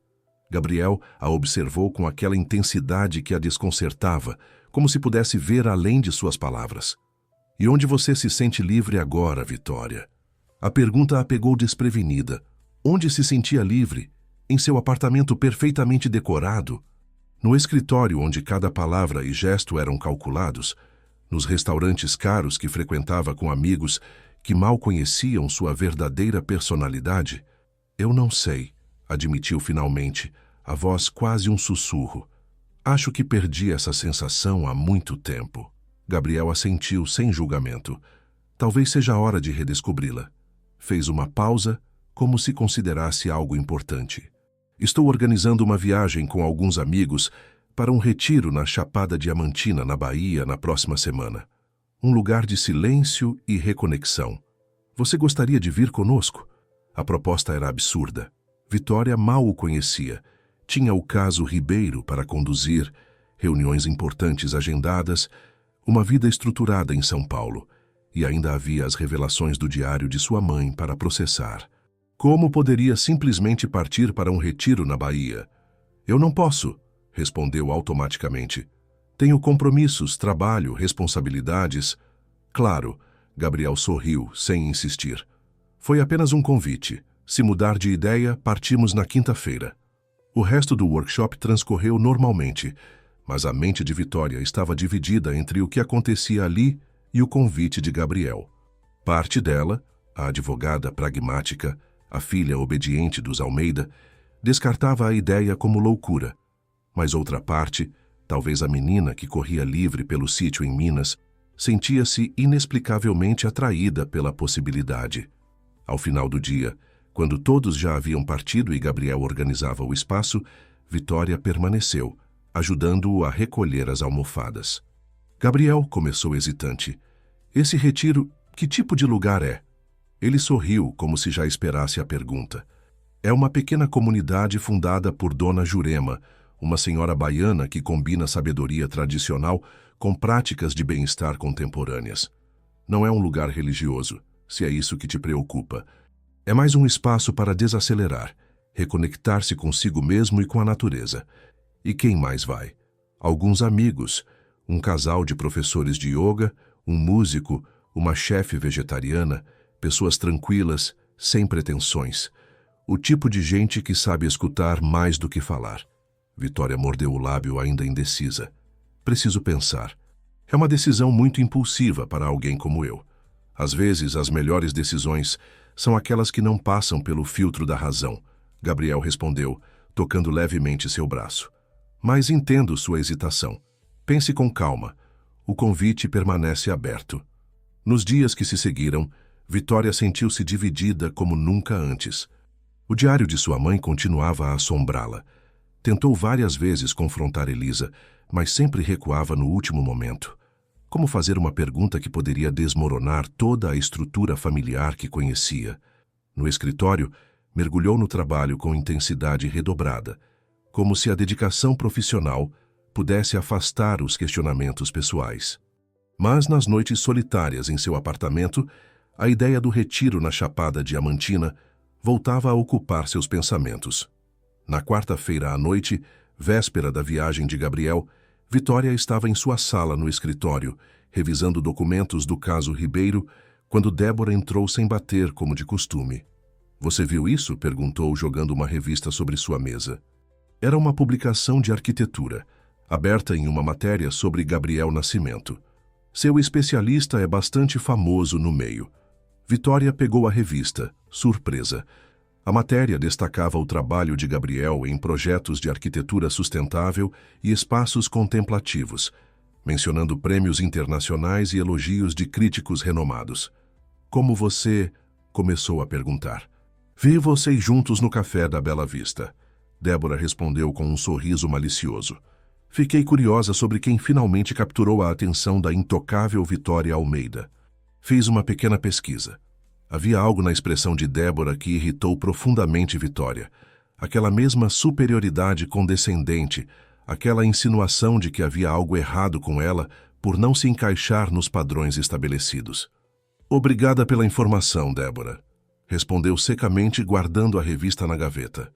Gabriel a observou com aquela intensidade que a desconcertava, como se pudesse ver além de suas palavras. "E onde você se sente livre agora, Vitória?" A pergunta a pegou desprevenida. Onde se sentia livre? Em seu apartamento perfeitamente decorado? No escritório onde cada palavra e gesto eram calculados? Nos restaurantes caros que frequentava com amigos que mal conheciam sua verdadeira personalidade? "Eu não sei", admitiu finalmente, a voz quase um sussurro. "Acho que perdi essa sensação há muito tempo." Gabriel assentiu sem julgamento. Talvez seja a hora de redescobri-la. Fez uma pausa, como se considerasse algo importante. "Estou organizando uma viagem com alguns amigos para um retiro na Chapada Diamantina, na Bahia, na próxima semana. Um lugar de silêncio e reconexão. Você gostaria de vir conosco?" A proposta era absurda. Vitória mal o conhecia. Tinha o caso Ribeiro para conduzir, reuniões importantes agendadas, uma vida estruturada em São Paulo, e ainda havia as revelações do diário de sua mãe para processar. Como poderia simplesmente partir para um retiro na Bahia? Eu não posso, respondeu automaticamente. Tenho compromissos, trabalho, responsabilidades. Claro, Gabriel sorriu, sem insistir. Foi apenas um convite. Se mudar de ideia, partimos na quinta-feira. O resto do workshop transcorreu normalmente, mas a mente de Vitória estava dividida entre o que acontecia ali e o convite de Gabriel. Parte dela, a advogada pragmática, a filha obediente dos Almeida, descartava a ideia como loucura, mas outra parte, talvez a menina que corria livre pelo sítio em Minas, sentia-se inexplicavelmente atraída pela possibilidade. Ao final do dia, quando todos já haviam partido e Gabriel organizava o espaço, Vitória permaneceu, ajudando-o a recolher as almofadas. Gabriel começou hesitante. Esse retiro, que tipo de lugar é? Ele sorriu, como se já esperasse a pergunta. É uma pequena comunidade fundada por Dona Jurema, uma senhora baiana que combina sabedoria tradicional com práticas de bem-estar contemporâneas. Não é um lugar religioso, se é isso que te preocupa. É mais um espaço para desacelerar, reconectar-se consigo mesmo e com a natureza. E quem mais vai? Alguns amigos, um casal de professores de yoga, um músico, uma chefe vegetariana, pessoas tranquilas, sem pretensões. O tipo de gente que sabe escutar mais do que falar. Vitória mordeu o lábio ainda indecisa. Preciso pensar. É uma decisão muito impulsiva para alguém como eu. Às vezes, as melhores decisões são aquelas que não passam pelo filtro da razão, Gabriel respondeu, tocando levemente seu braço. Mas entendo sua hesitação. Pense com calma. O convite permanece aberto. Nos dias que se seguiram, Vitória sentiu-se dividida como nunca antes. O diário de sua mãe continuava a assombrá-la. Tentou várias vezes confrontar Elisa, mas sempre recuava no último momento. Como fazer uma pergunta que poderia desmoronar toda a estrutura familiar que conhecia? No escritório, mergulhou no trabalho com intensidade redobrada, como se a dedicação profissional pudesse afastar os questionamentos pessoais. Mas nas noites solitárias em seu apartamento, a ideia do retiro na Chapada Diamantina voltava a ocupar seus pensamentos. Na quarta-feira à noite, véspera da viagem de Gabriel, Vitória estava em sua sala no escritório, revisando documentos do caso Ribeiro, quando Débora entrou sem bater, como de costume. Você viu isso? Perguntou, jogando uma revista sobre sua mesa. Era uma publicação de arquitetura, aberta em uma matéria sobre Gabriel Nascimento. Seu especialista é bastante famoso no meio. Vitória pegou a revista, surpresa. A matéria destacava o trabalho de Gabriel em projetos de arquitetura sustentável e espaços contemplativos, mencionando prêmios internacionais e elogios de críticos renomados. Como você... começou a perguntar. Vi vocês juntos no café da Bela Vista. Débora respondeu com um sorriso malicioso. Fiquei curiosa sobre quem finalmente capturou a atenção da intocável Vitória Almeida. Fiz uma pequena pesquisa. Havia algo na expressão de Débora que irritou profundamente Vitória. Aquela mesma superioridade condescendente, aquela insinuação de que havia algo errado com ela por não se encaixar nos padrões estabelecidos. Obrigada pela informação, Débora, respondeu secamente, guardando a revista na gaveta.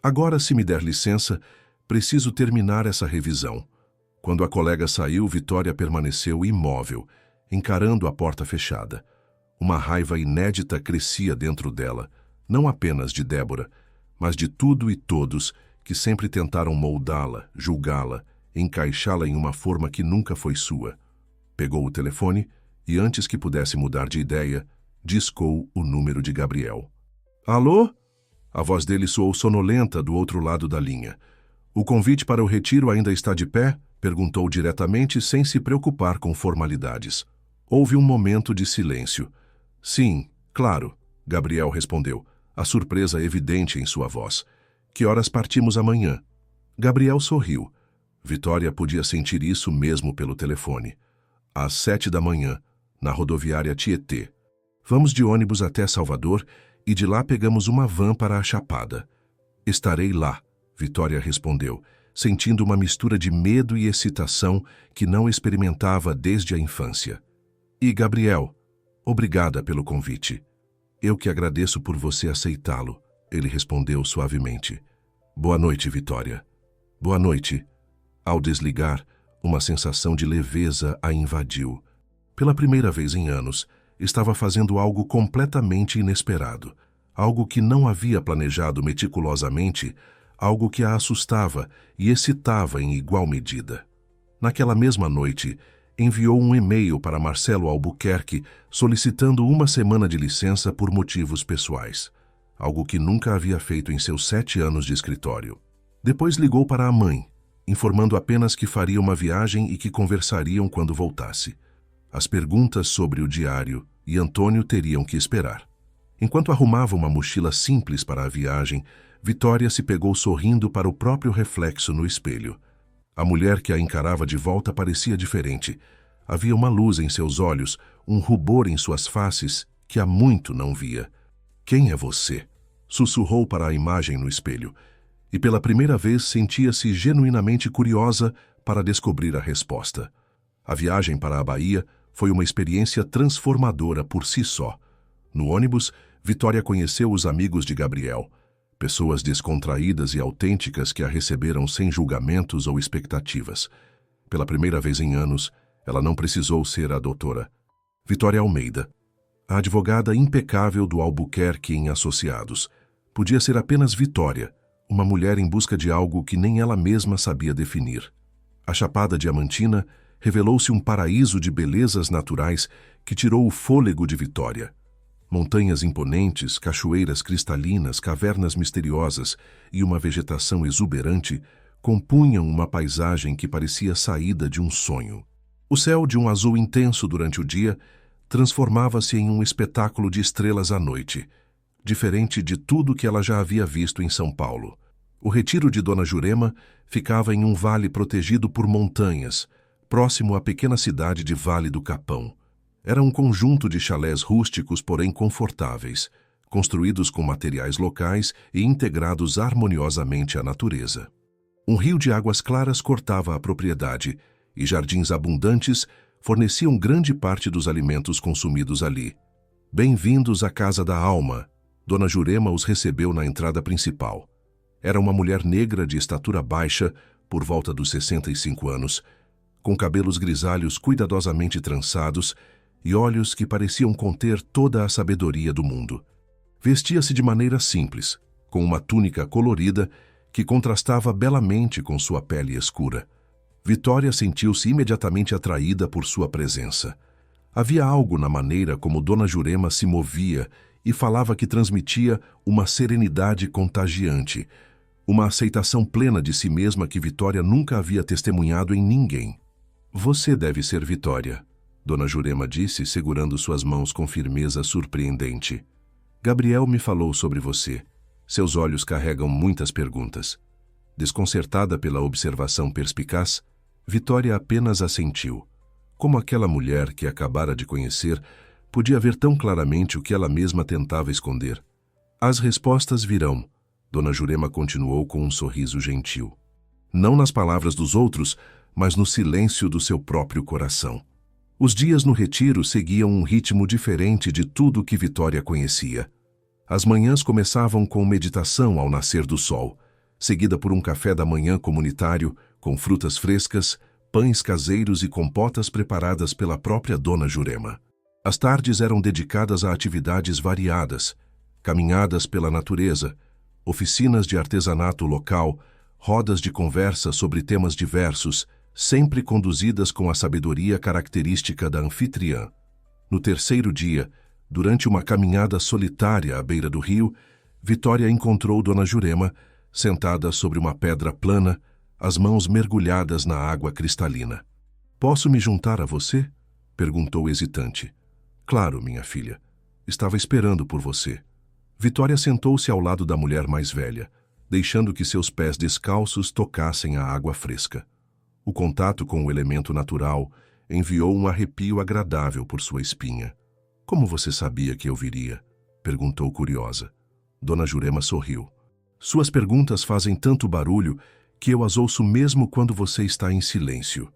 Agora, se me der licença, preciso terminar essa revisão. Quando a colega saiu, Vitória permaneceu imóvel, encarando a porta fechada. Uma raiva inédita crescia dentro dela, não apenas de Débora, mas de tudo e todos que sempre tentaram moldá-la, julgá-la, encaixá-la em uma forma que nunca foi sua. Pegou o telefone e, antes que pudesse mudar de ideia, discou o número de Gabriel. Alô? A voz dele soou sonolenta do outro lado da linha. O convite para o retiro ainda está de pé? Perguntou diretamente, sem se preocupar com formalidades. Houve um momento de silêncio. Sim, claro, Gabriel respondeu, a surpresa evidente em sua voz. Que horas partimos amanhã? Gabriel sorriu. Vitória podia sentir isso mesmo pelo telefone. Às 7 da manhã, na rodoviária Tietê. Vamos de ônibus até Salvador e de lá pegamos uma van para a Chapada. Estarei lá, Vitória respondeu, sentindo uma mistura de medo e excitação que não experimentava desde a infância. E Gabriel, obrigada pelo convite. Eu que agradeço por você aceitá-lo, ele respondeu suavemente. Boa noite, Vitória. Boa noite. Ao desligar, uma sensação de leveza a invadiu. Pela primeira vez em anos, estava fazendo algo completamente inesperado, algo que não havia planejado meticulosamente, algo que a assustava e excitava em igual medida. Naquela mesma noite, enviou um e-mail para Marcelo Albuquerque solicitando uma semana de licença por motivos pessoais, algo que nunca havia feito em seus 7 anos de escritório. Depois ligou para a mãe, informando apenas que faria uma viagem e que conversariam quando voltasse. As perguntas sobre o diário e Antônio teriam que esperar. Enquanto arrumava uma mochila simples para a viagem, Vitória se pegou sorrindo para o próprio reflexo no espelho. A mulher que a encarava de volta parecia diferente. Havia uma luz em seus olhos, um rubor em suas faces que há muito não via. Quem é você? Sussurrou para a imagem no espelho. E pela primeira vez sentia-se genuinamente curiosa para descobrir a resposta. A viagem para a Bahia foi uma experiência transformadora por si só. No ônibus, Vitória conheceu os amigos de Gabriel, pessoas descontraídas e autênticas que a receberam sem julgamentos ou expectativas. Pela primeira vez em anos, ela não precisou ser a doutora Vitória Almeida, a advogada impecável do Albuquerque em Associados. Podia ser apenas Vitória, uma mulher em busca de algo que nem ela mesma sabia definir. A Chapada Diamantina revelou-se um paraíso de belezas naturais que tirou o fôlego de Vitória. Montanhas imponentes, cachoeiras cristalinas, cavernas misteriosas e uma vegetação exuberante compunham uma paisagem que parecia saída de um sonho. O céu, de um azul intenso durante o dia, transformava-se em um espetáculo de estrelas à noite, diferente de tudo que ela já havia visto em São Paulo. O retiro de Dona Jurema ficava em um vale protegido por montanhas, próximo à pequena cidade de Vale do Capão. Era um conjunto de chalés rústicos, porém confortáveis, construídos com materiais locais e integrados harmoniosamente à natureza. Um rio de águas claras cortava a propriedade, e jardins abundantes forneciam grande parte dos alimentos consumidos ali. Bem-vindos à Casa da Alma. Dona Jurema os recebeu na entrada principal. Era uma mulher negra de estatura baixa, por volta dos 65 anos, com cabelos grisalhos cuidadosamente trançados e olhos que pareciam conter toda a sabedoria do mundo. Vestia-se de maneira simples, com uma túnica colorida que contrastava belamente com sua pele escura. Vitória sentiu-se imediatamente atraída por sua presença. Havia algo na maneira como Dona Jurema se movia e falava que transmitia uma serenidade contagiante, uma aceitação plena de si mesma que Vitória nunca havia testemunhado em ninguém. Você deve ser Vitória, Dona Jurema disse, segurando suas mãos com firmeza surpreendente. Gabriel me falou sobre você. Seus olhos carregam muitas perguntas. Desconcertada pela observação perspicaz, Vitória apenas assentiu. Como aquela mulher que acabara de conhecer podia ver tão claramente o que ela mesma tentava esconder. As respostas virão, Dona Jurema continuou com um sorriso gentil. Não nas palavras dos outros, mas no silêncio do seu próprio coração. Os dias no retiro seguiam um ritmo diferente de tudo que Vitória conhecia. As manhãs começavam com meditação ao nascer do sol, seguida por um café da manhã comunitário com frutas frescas, pães caseiros e compotas preparadas pela própria Dona Jurema. As tardes eram dedicadas a atividades variadas, caminhadas pela natureza, oficinas de artesanato local, rodas de conversa sobre temas diversos, sempre conduzidas com a sabedoria característica da anfitriã. No terceiro dia, durante uma caminhada solitária à beira do rio, Vitória encontrou Dona Jurema, sentada sobre uma pedra plana, as mãos mergulhadas na água cristalina. "Posso me juntar a você?" perguntou hesitante. "Claro, minha filha. Estava esperando por você." Vitória sentou-se ao lado da mulher mais velha, deixando que seus pés descalços tocassem a água fresca. O contato com o elemento natural enviou um arrepio agradável por sua espinha. "Como você sabia que eu viria?" perguntou curiosa. Dona Jurema sorriu. Suas perguntas fazem tanto barulho que eu as ouço mesmo quando você está em silêncio.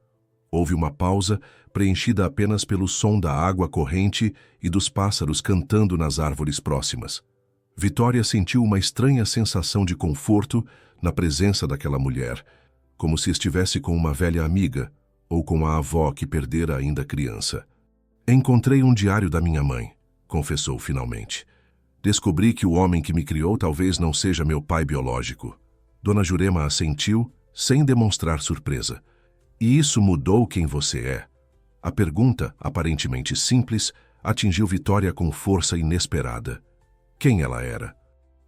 Houve uma pausa, preenchida apenas pelo som da água corrente e dos pássaros cantando nas árvores próximas. Vitória sentiu uma estranha sensação de conforto na presença daquela mulher, como se estivesse com uma velha amiga ou com a avó que perdera ainda criança. Encontrei um diário da minha mãe, confessou finalmente. Descobri que o homem que me criou talvez não seja meu pai biológico. Dona Jurema assentiu, sem demonstrar surpresa. E isso mudou quem você é? A pergunta, aparentemente simples, atingiu Vitória com força inesperada. Quem ela era?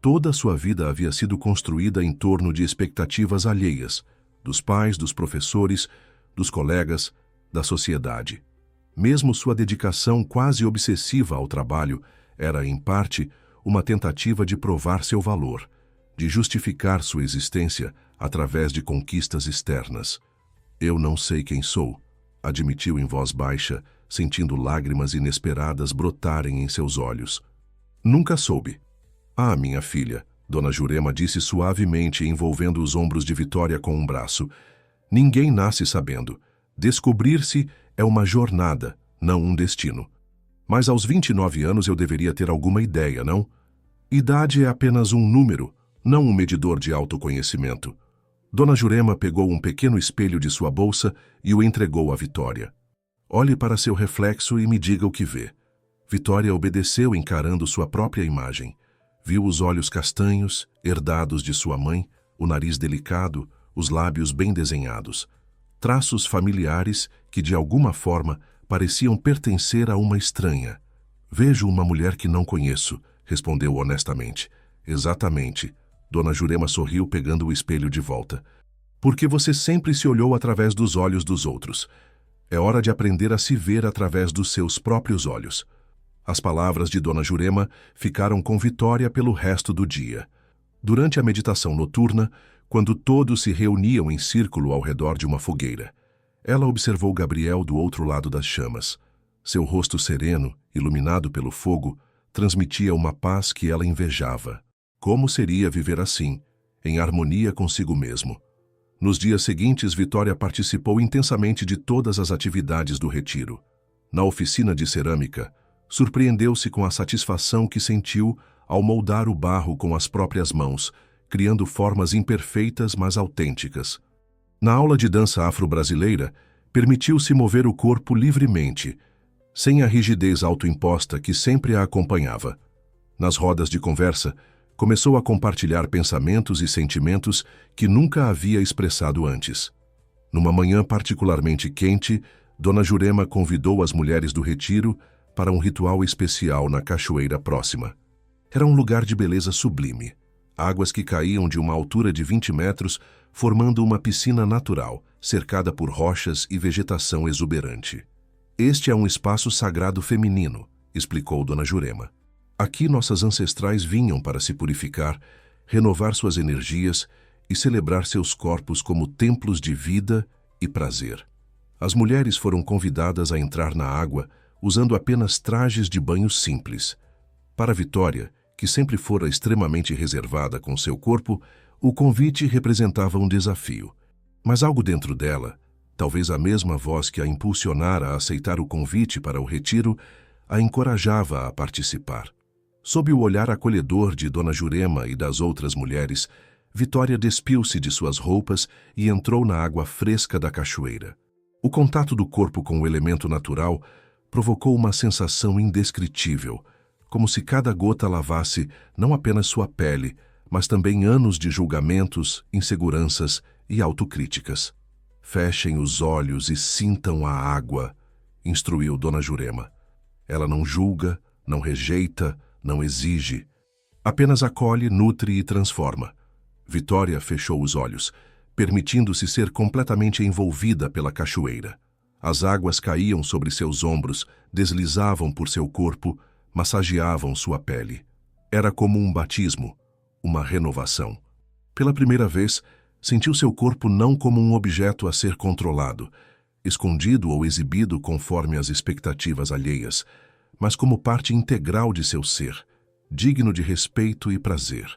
Toda a sua vida havia sido construída em torno de expectativas alheias, dos pais, dos professores, dos colegas, da sociedade. Mesmo sua dedicação quase obsessiva ao trabalho era, em parte, uma tentativa de provar seu valor, de justificar sua existência através de conquistas externas. Eu não sei quem sou, admitiu em voz baixa, sentindo lágrimas inesperadas brotarem em seus olhos. Nunca soube. Ah, minha filha, Dona Jurema disse suavemente, envolvendo os ombros de Vitória com um braço. Ninguém nasce sabendo. Descobrir-se é uma jornada, não um destino. Mas aos 29 anos eu deveria ter alguma ideia, não? Idade é apenas um número, não um medidor de autoconhecimento. Dona Jurema pegou um pequeno espelho de sua bolsa e o entregou a Vitória. Olhe para seu reflexo e me diga o que vê. Vitória obedeceu encarando sua própria imagem. Viu os olhos castanhos, herdados de sua mãe, o nariz delicado, os lábios bem desenhados. Traços familiares que, de alguma forma, pareciam pertencer a uma estranha. Vejo uma mulher que não conheço, respondeu honestamente. Exatamente. Dona Jurema sorriu pegando o espelho de volta. Porque você sempre se olhou através dos olhos dos outros. É hora de aprender a se ver através dos seus próprios olhos. As palavras de Dona Jurema ficaram com Vitória pelo resto do dia. Durante a meditação noturna, quando todos se reuniam em círculo ao redor de uma fogueira, ela observou Gabriel do outro lado das chamas. Seu rosto sereno, iluminado pelo fogo, transmitia uma paz que ela invejava. Como seria viver assim, em harmonia consigo mesmo? Nos dias seguintes, Vitória participou intensamente de todas as atividades do retiro. Na oficina de cerâmica, surpreendeu-se com a satisfação que sentiu ao moldar o barro com as próprias mãos, criando formas imperfeitas, mas autênticas. Na aula de dança afro-brasileira, permitiu-se mover o corpo livremente, sem a rigidez autoimposta que sempre a acompanhava. Nas rodas de conversa, começou a compartilhar pensamentos e sentimentos que nunca havia expressado antes. Numa manhã particularmente quente, Dona Jurema convidou as mulheres do retiro para um ritual especial na cachoeira próxima. Era um lugar de beleza sublime. Águas que caíam de uma altura de 20 metros, formando uma piscina natural, cercada por rochas e vegetação exuberante. Este é um espaço sagrado feminino, explicou Dona Jurema. Aqui nossas ancestrais vinham para se purificar, renovar suas energias e celebrar seus corpos como templos de vida e prazer. As mulheres foram convidadas a entrar na água usando apenas trajes de banho simples. Para Vitória, que sempre fora extremamente reservada com seu corpo, o convite representava um desafio. Mas algo dentro dela, talvez a mesma voz que a impulsionara a aceitar o convite para o retiro, a encorajava a participar. Sob o olhar acolhedor de Dona Jurema e das outras mulheres, Vitória despiu-se de suas roupas e entrou na água fresca da cachoeira. O contato do corpo com o elemento natural provocou uma sensação indescritível, como se cada gota lavasse não apenas sua pele, mas também anos de julgamentos, inseguranças e autocríticas. Fechem os olhos e sintam a água, instruiu Dona Jurema. Ela não julga, não rejeita, não exige. Apenas acolhe, nutre e transforma. Vitória fechou os olhos, permitindo-se ser completamente envolvida pela cachoeira. As águas caíam sobre seus ombros, deslizavam por seu corpo, massageavam sua pele. Era como um batismo, uma renovação. Pela primeira vez, sentiu seu corpo não como um objeto a ser controlado, escondido ou exibido conforme as expectativas alheias, mas como parte integral de seu ser, digno de respeito e prazer.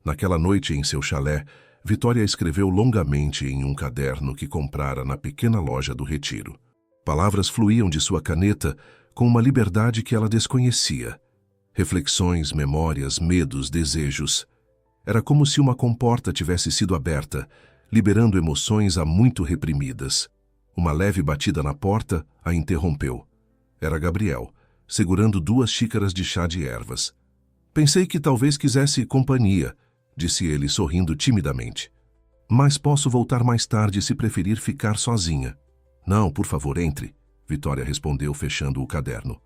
Naquela noite em seu chalé, Vitória escreveu longamente em um caderno que comprara na pequena loja do Retiro. Palavras fluíam de sua caneta com uma liberdade que ela desconhecia. Reflexões, memórias, medos, desejos. Era como se uma comporta tivesse sido aberta, liberando emoções há muito reprimidas. Uma leve batida na porta a interrompeu. Era Gabriel, segurando 2 xícaras de chá de ervas. Pensei que talvez quisesse companhia, disse ele sorrindo timidamente. Mas posso voltar mais tarde se preferir ficar sozinha. Não, por favor, entre, Vitória respondeu fechando o caderno.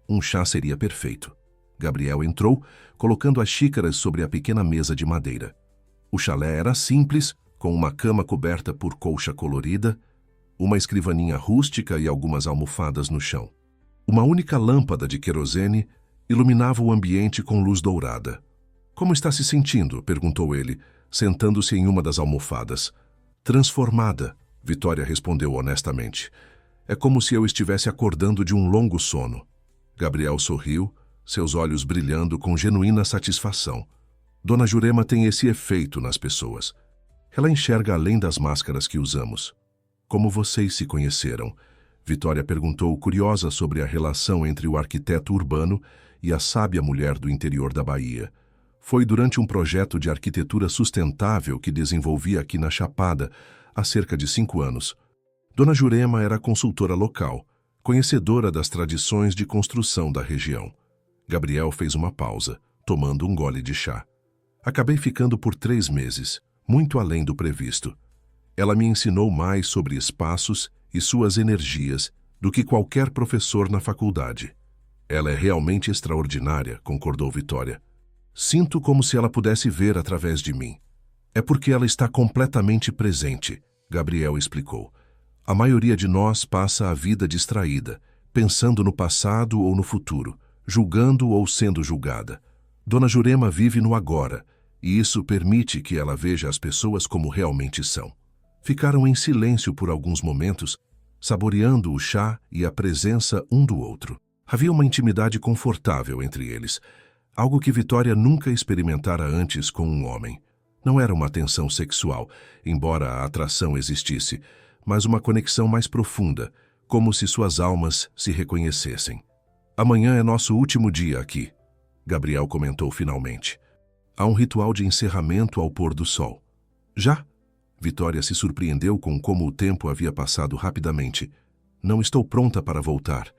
Um chá seria perfeito. Gabriel entrou, colocando as xícaras sobre a pequena mesa de madeira. O chalé era simples, com uma cama coberta por colcha colorida, uma escrivaninha rústica e algumas almofadas no chão. Uma única lâmpada de querosene iluminava o ambiente com luz dourada. Como está se sentindo? Perguntou ele, sentando-se em uma das almofadas. Transformada, Vitória respondeu honestamente. É como se eu estivesse acordando de um longo sono. Gabriel sorriu, seus olhos brilhando com genuína satisfação. Dona Jurema tem esse efeito nas pessoas. Ela enxerga além das máscaras que usamos. Como vocês se conheceram? Vitória perguntou, curiosa sobre a relação entre o arquiteto urbano e a sábia mulher do interior da Bahia. Foi durante um projeto de arquitetura sustentável que desenvolvia aqui na Chapada, há cerca de 5 anos. Dona Jurema era consultora local, conhecedora das tradições de construção da região. Gabriel fez uma pausa, tomando um gole de chá. Acabei ficando por 3 meses, muito além do previsto. Ela me ensinou mais sobre espaços e suas energias do que qualquer professor na faculdade. Ela é realmente extraordinária, concordou Vitória. Sinto como se ela pudesse ver através de mim. É porque ela está completamente presente, Gabriel explicou. A maioria de nós passa a vida distraída, pensando no passado ou no futuro, julgando ou sendo julgada. Dona Jurema vive no agora, e isso permite que ela veja as pessoas como realmente são. Ficaram em silêncio por alguns momentos, saboreando o chá e a presença um do outro. Havia uma intimidade confortável entre eles, algo que Vitória nunca experimentara antes com um homem. Não era uma tensão sexual, embora a atração existisse, mas uma conexão mais profunda, como se suas almas se reconhecessem. Amanhã é nosso último dia aqui, Gabriel comentou finalmente. Há um ritual de encerramento ao pôr do sol. Já? Vitória se surpreendeu com como o tempo havia passado rapidamente. Não estou pronta para voltar.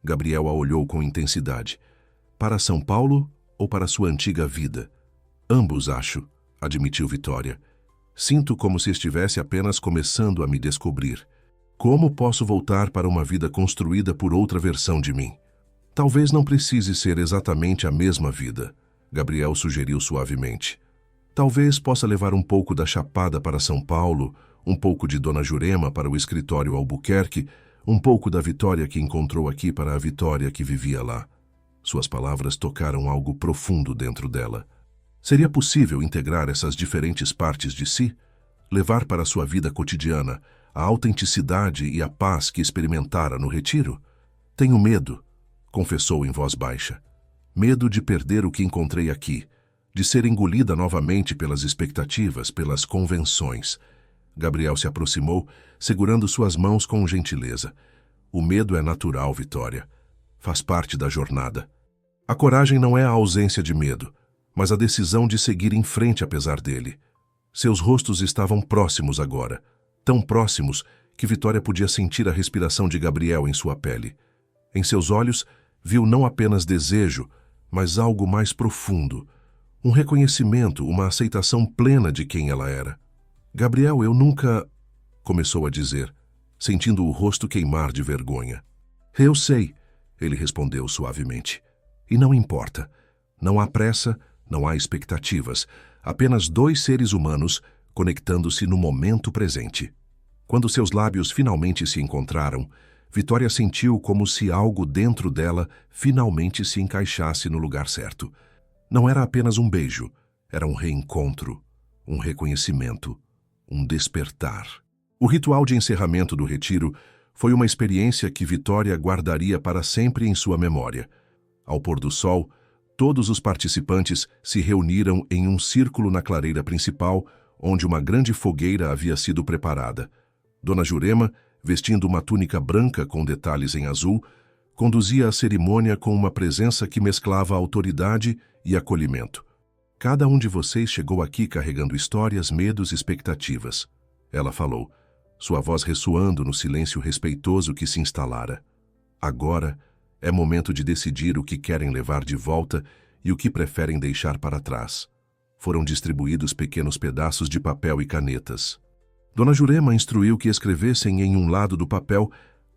Gabriel a olhou com intensidade. Para São Paulo ou para sua antiga vida? Ambos, acho, admitiu Vitória. Sinto como se estivesse apenas começando a me descobrir. Como posso voltar para uma vida construída por outra versão de mim? Talvez não precise ser exatamente a mesma vida, Gabriel sugeriu suavemente. Talvez possa levar um pouco da Chapada para São Paulo, um pouco de Dona Jurema para o escritório Albuquerque, um pouco da Vitória que encontrou aqui para a Vitória que vivia lá. Suas palavras tocaram algo profundo dentro dela. Seria possível integrar essas diferentes partes de si? Levar para sua vida cotidiana a autenticidade e a paz que experimentara no retiro? Tenho medo, confessou em voz baixa. Medo de perder o que encontrei aqui, de ser engolida novamente pelas expectativas, pelas convenções. Gabriel se aproximou, segurando suas mãos com gentileza. O medo é natural, Vitória. Faz parte da jornada. A coragem não é a ausência de medo, mas a decisão de seguir em frente apesar dele. Seus rostos estavam próximos agora, tão próximos que Vitória podia sentir a respiração de Gabriel em sua pele. Em seus olhos, viu não apenas desejo, mas algo mais profundo. Um reconhecimento, uma aceitação plena de quem ela era. Gabriel, eu nunca... começou a dizer, sentindo o rosto queimar de vergonha. Eu sei, ele respondeu suavemente. E não importa. Não há pressa, não há expectativas. Apenas 2 seres humanos conectando-se no momento presente. Quando seus lábios finalmente se encontraram, Vitória sentiu como se algo dentro dela finalmente se encaixasse no lugar certo. Não era apenas um beijo, era um reencontro, um reconhecimento, um despertar. O ritual de encerramento do retiro foi uma experiência que Vitória guardaria para sempre em sua memória. Ao pôr do sol, Todos os participantes se reuniram em um círculo na clareira principal, onde uma grande fogueira havia sido preparada. Dona Jurema, vestindo uma túnica branca com detalhes em azul, conduzia a cerimônia com uma presença que mesclava autoridade e acolhimento. Cada um de vocês chegou aqui carregando histórias, medos e expectativas. Ela falou, sua voz ressoando no silêncio respeitoso que se instalara. Agora é momento de decidir o que querem levar de volta e o que preferem deixar para trás. Foram distribuídos pequenos pedaços de papel e canetas. Dona Jurema instruiu que escrevessem em um lado do papel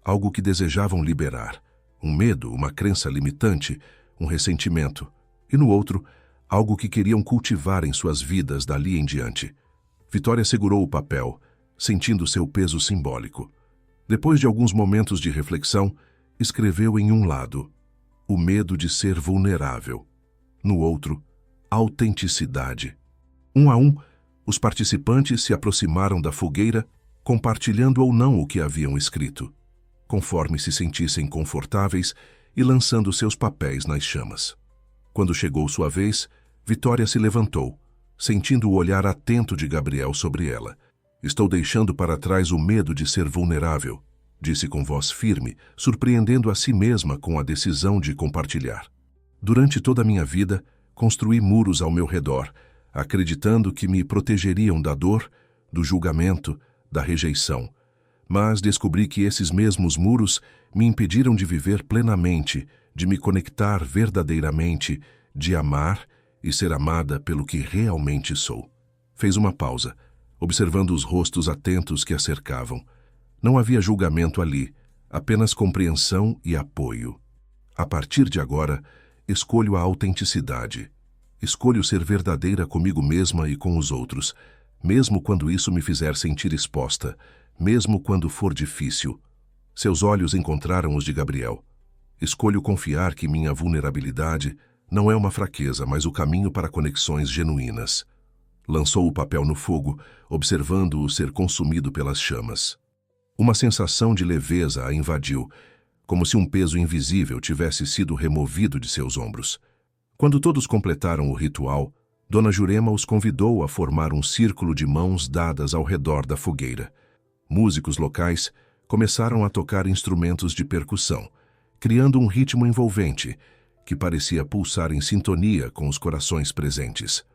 algo que desejavam liberar, um medo, uma crença limitante, um ressentimento, e no outro, algo que queriam cultivar em suas vidas dali em diante. Vitória segurou o papel, sentindo seu peso simbólico. Depois de alguns momentos de reflexão, escreveu em um lado, o medo de ser vulnerável. No outro, autenticidade. Um a um, os participantes se aproximaram da fogueira, compartilhando ou não o que haviam escrito, conforme se sentissem confortáveis e lançando seus papéis nas chamas. Quando chegou sua vez, Vitória se levantou, sentindo o olhar atento de Gabriel sobre ela. Estou deixando para trás o medo de ser vulnerável, disse com voz firme, surpreendendo a si mesma com a decisão de compartilhar. Durante toda a minha vida, construí muros ao meu redor, acreditando que me protegeriam da dor, do julgamento, da rejeição. Mas descobri que esses mesmos muros me impediram de viver plenamente, de me conectar verdadeiramente, de amar e ser amada pelo que realmente sou. Fez uma pausa, observando os rostos atentos que a cercavam. Não havia julgamento ali, apenas compreensão e apoio. A partir de agora, escolho a autenticidade. Escolho ser verdadeira comigo mesma e com os outros, mesmo quando isso me fizer sentir exposta, mesmo quando for difícil. Seus olhos encontraram os de Gabriel. Escolho confiar que minha vulnerabilidade não é uma fraqueza, mas o caminho para conexões genuínas. Lançou o papel no fogo, observando-o ser consumido pelas chamas. Uma sensação de leveza a invadiu, como se um peso invisível tivesse sido removido de seus ombros. Quando todos completaram o ritual, Dona Jurema os convidou a formar um círculo de mãos dadas ao redor da fogueira. Músicos locais começaram a tocar instrumentos de percussão, criando um ritmo envolvente, que parecia pulsar em sintonia com os corações presentes.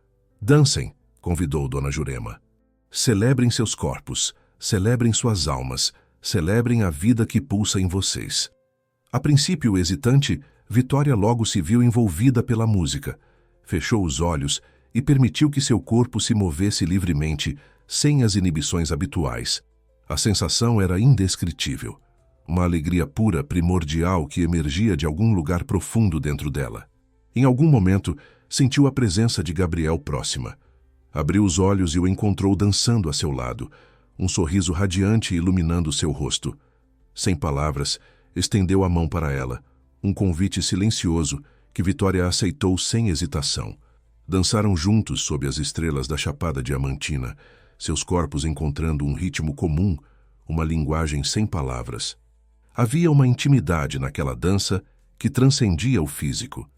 Dancem, convidou Dona Jurema. Celebrem seus corpos, celebrem suas almas, celebrem a vida que pulsa em vocês. A princípio hesitante, Vitória logo se viu envolvida pela música. Fechou os olhos e permitiu que seu corpo se movesse livremente, sem as inibições habituais. A sensação era indescritível. Uma alegria pura, primordial, que emergia de algum lugar profundo dentro dela. Em algum momento, sentiu a presença de Gabriel próxima. Abriu os olhos e o encontrou dançando a seu lado, um sorriso radiante iluminando seu rosto. Sem palavras, estendeu a mão para ela, um convite silencioso que Vitória aceitou sem hesitação. Dançaram juntos sob as estrelas da Chapada Diamantina, seus corpos encontrando um ritmo comum, uma linguagem sem palavras. Havia uma intimidade naquela dança que transcendia o físico.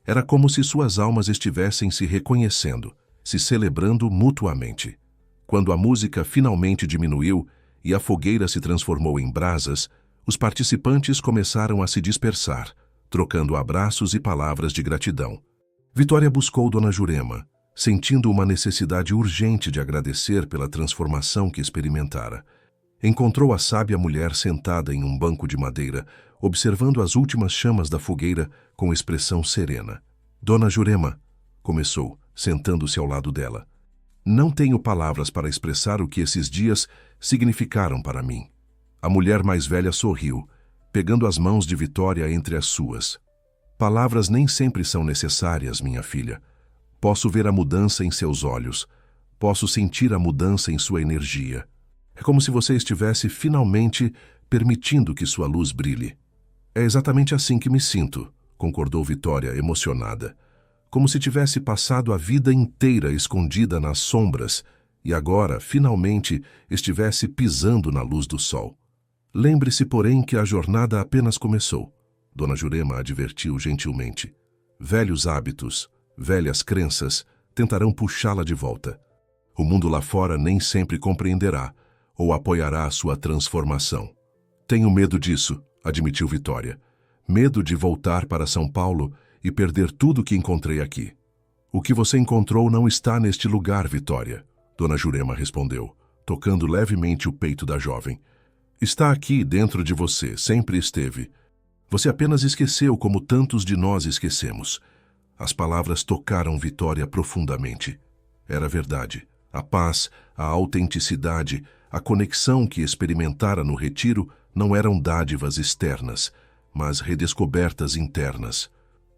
Era como se suas almas estivessem se reconhecendo, se celebrando mutuamente. Quando a música finalmente diminuiu e a fogueira se transformou em brasas, os participantes começaram a se dispersar, trocando abraços e palavras de gratidão. Vitória buscou Dona Jurema, sentindo uma necessidade urgente de agradecer pela transformação que experimentara. Encontrou a sábia mulher sentada em um banco de madeira, observando as últimas chamas da fogueira com expressão serena. Dona Jurema, começou, sentando-se ao lado dela. Não tenho palavras para expressar o que esses dias significaram para mim. A mulher mais velha sorriu, pegando as mãos de Vitória entre as suas. Palavras nem sempre são necessárias, minha filha. Posso ver a mudança em seus olhos. Posso sentir a mudança em sua energia. É como se você estivesse finalmente permitindo que sua luz brilhe. É exatamente assim que me sinto, concordou Vitória, emocionada. Como se tivesse passado a vida inteira escondida nas sombras e agora, finalmente, estivesse pisando na luz do sol. Lembre-se, porém, que a jornada apenas começou, Dona Jurema advertiu gentilmente. velhos hábitos, velhas crenças tentarão puxá-la de volta. O mundo lá fora nem sempre compreenderá ou apoiará a sua transformação. Tenho medo disso, admitiu Vitória. Medo de voltar para São Paulo e perder tudo que encontrei aqui. O que você encontrou não está neste lugar, Vitória, Dona Jurema respondeu, tocando levemente o peito da jovem. Está aqui dentro de você, sempre esteve. Você apenas esqueceu como tantos de nós esquecemos. As palavras tocaram Vitória profundamente. Era verdade. A paz, a autenticidade, a conexão que experimentara no retiro não eram dádivas externas, mas redescobertas internas.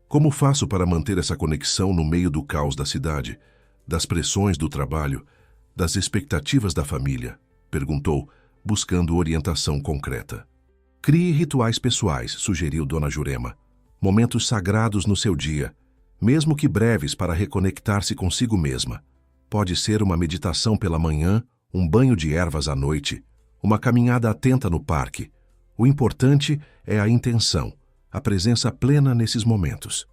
Como faço para manter essa conexão no meio do caos da cidade, das pressões do trabalho, das expectativas da família? Perguntou, buscando orientação concreta. Crie rituais pessoais, sugeriu Dona Jurema. Momentos sagrados no seu dia, mesmo que breves para reconectar-se consigo mesma. Pode ser uma meditação pela manhã, um banho de ervas à noite, uma caminhada atenta no parque. O importante é a intenção, a presença plena nesses momentos.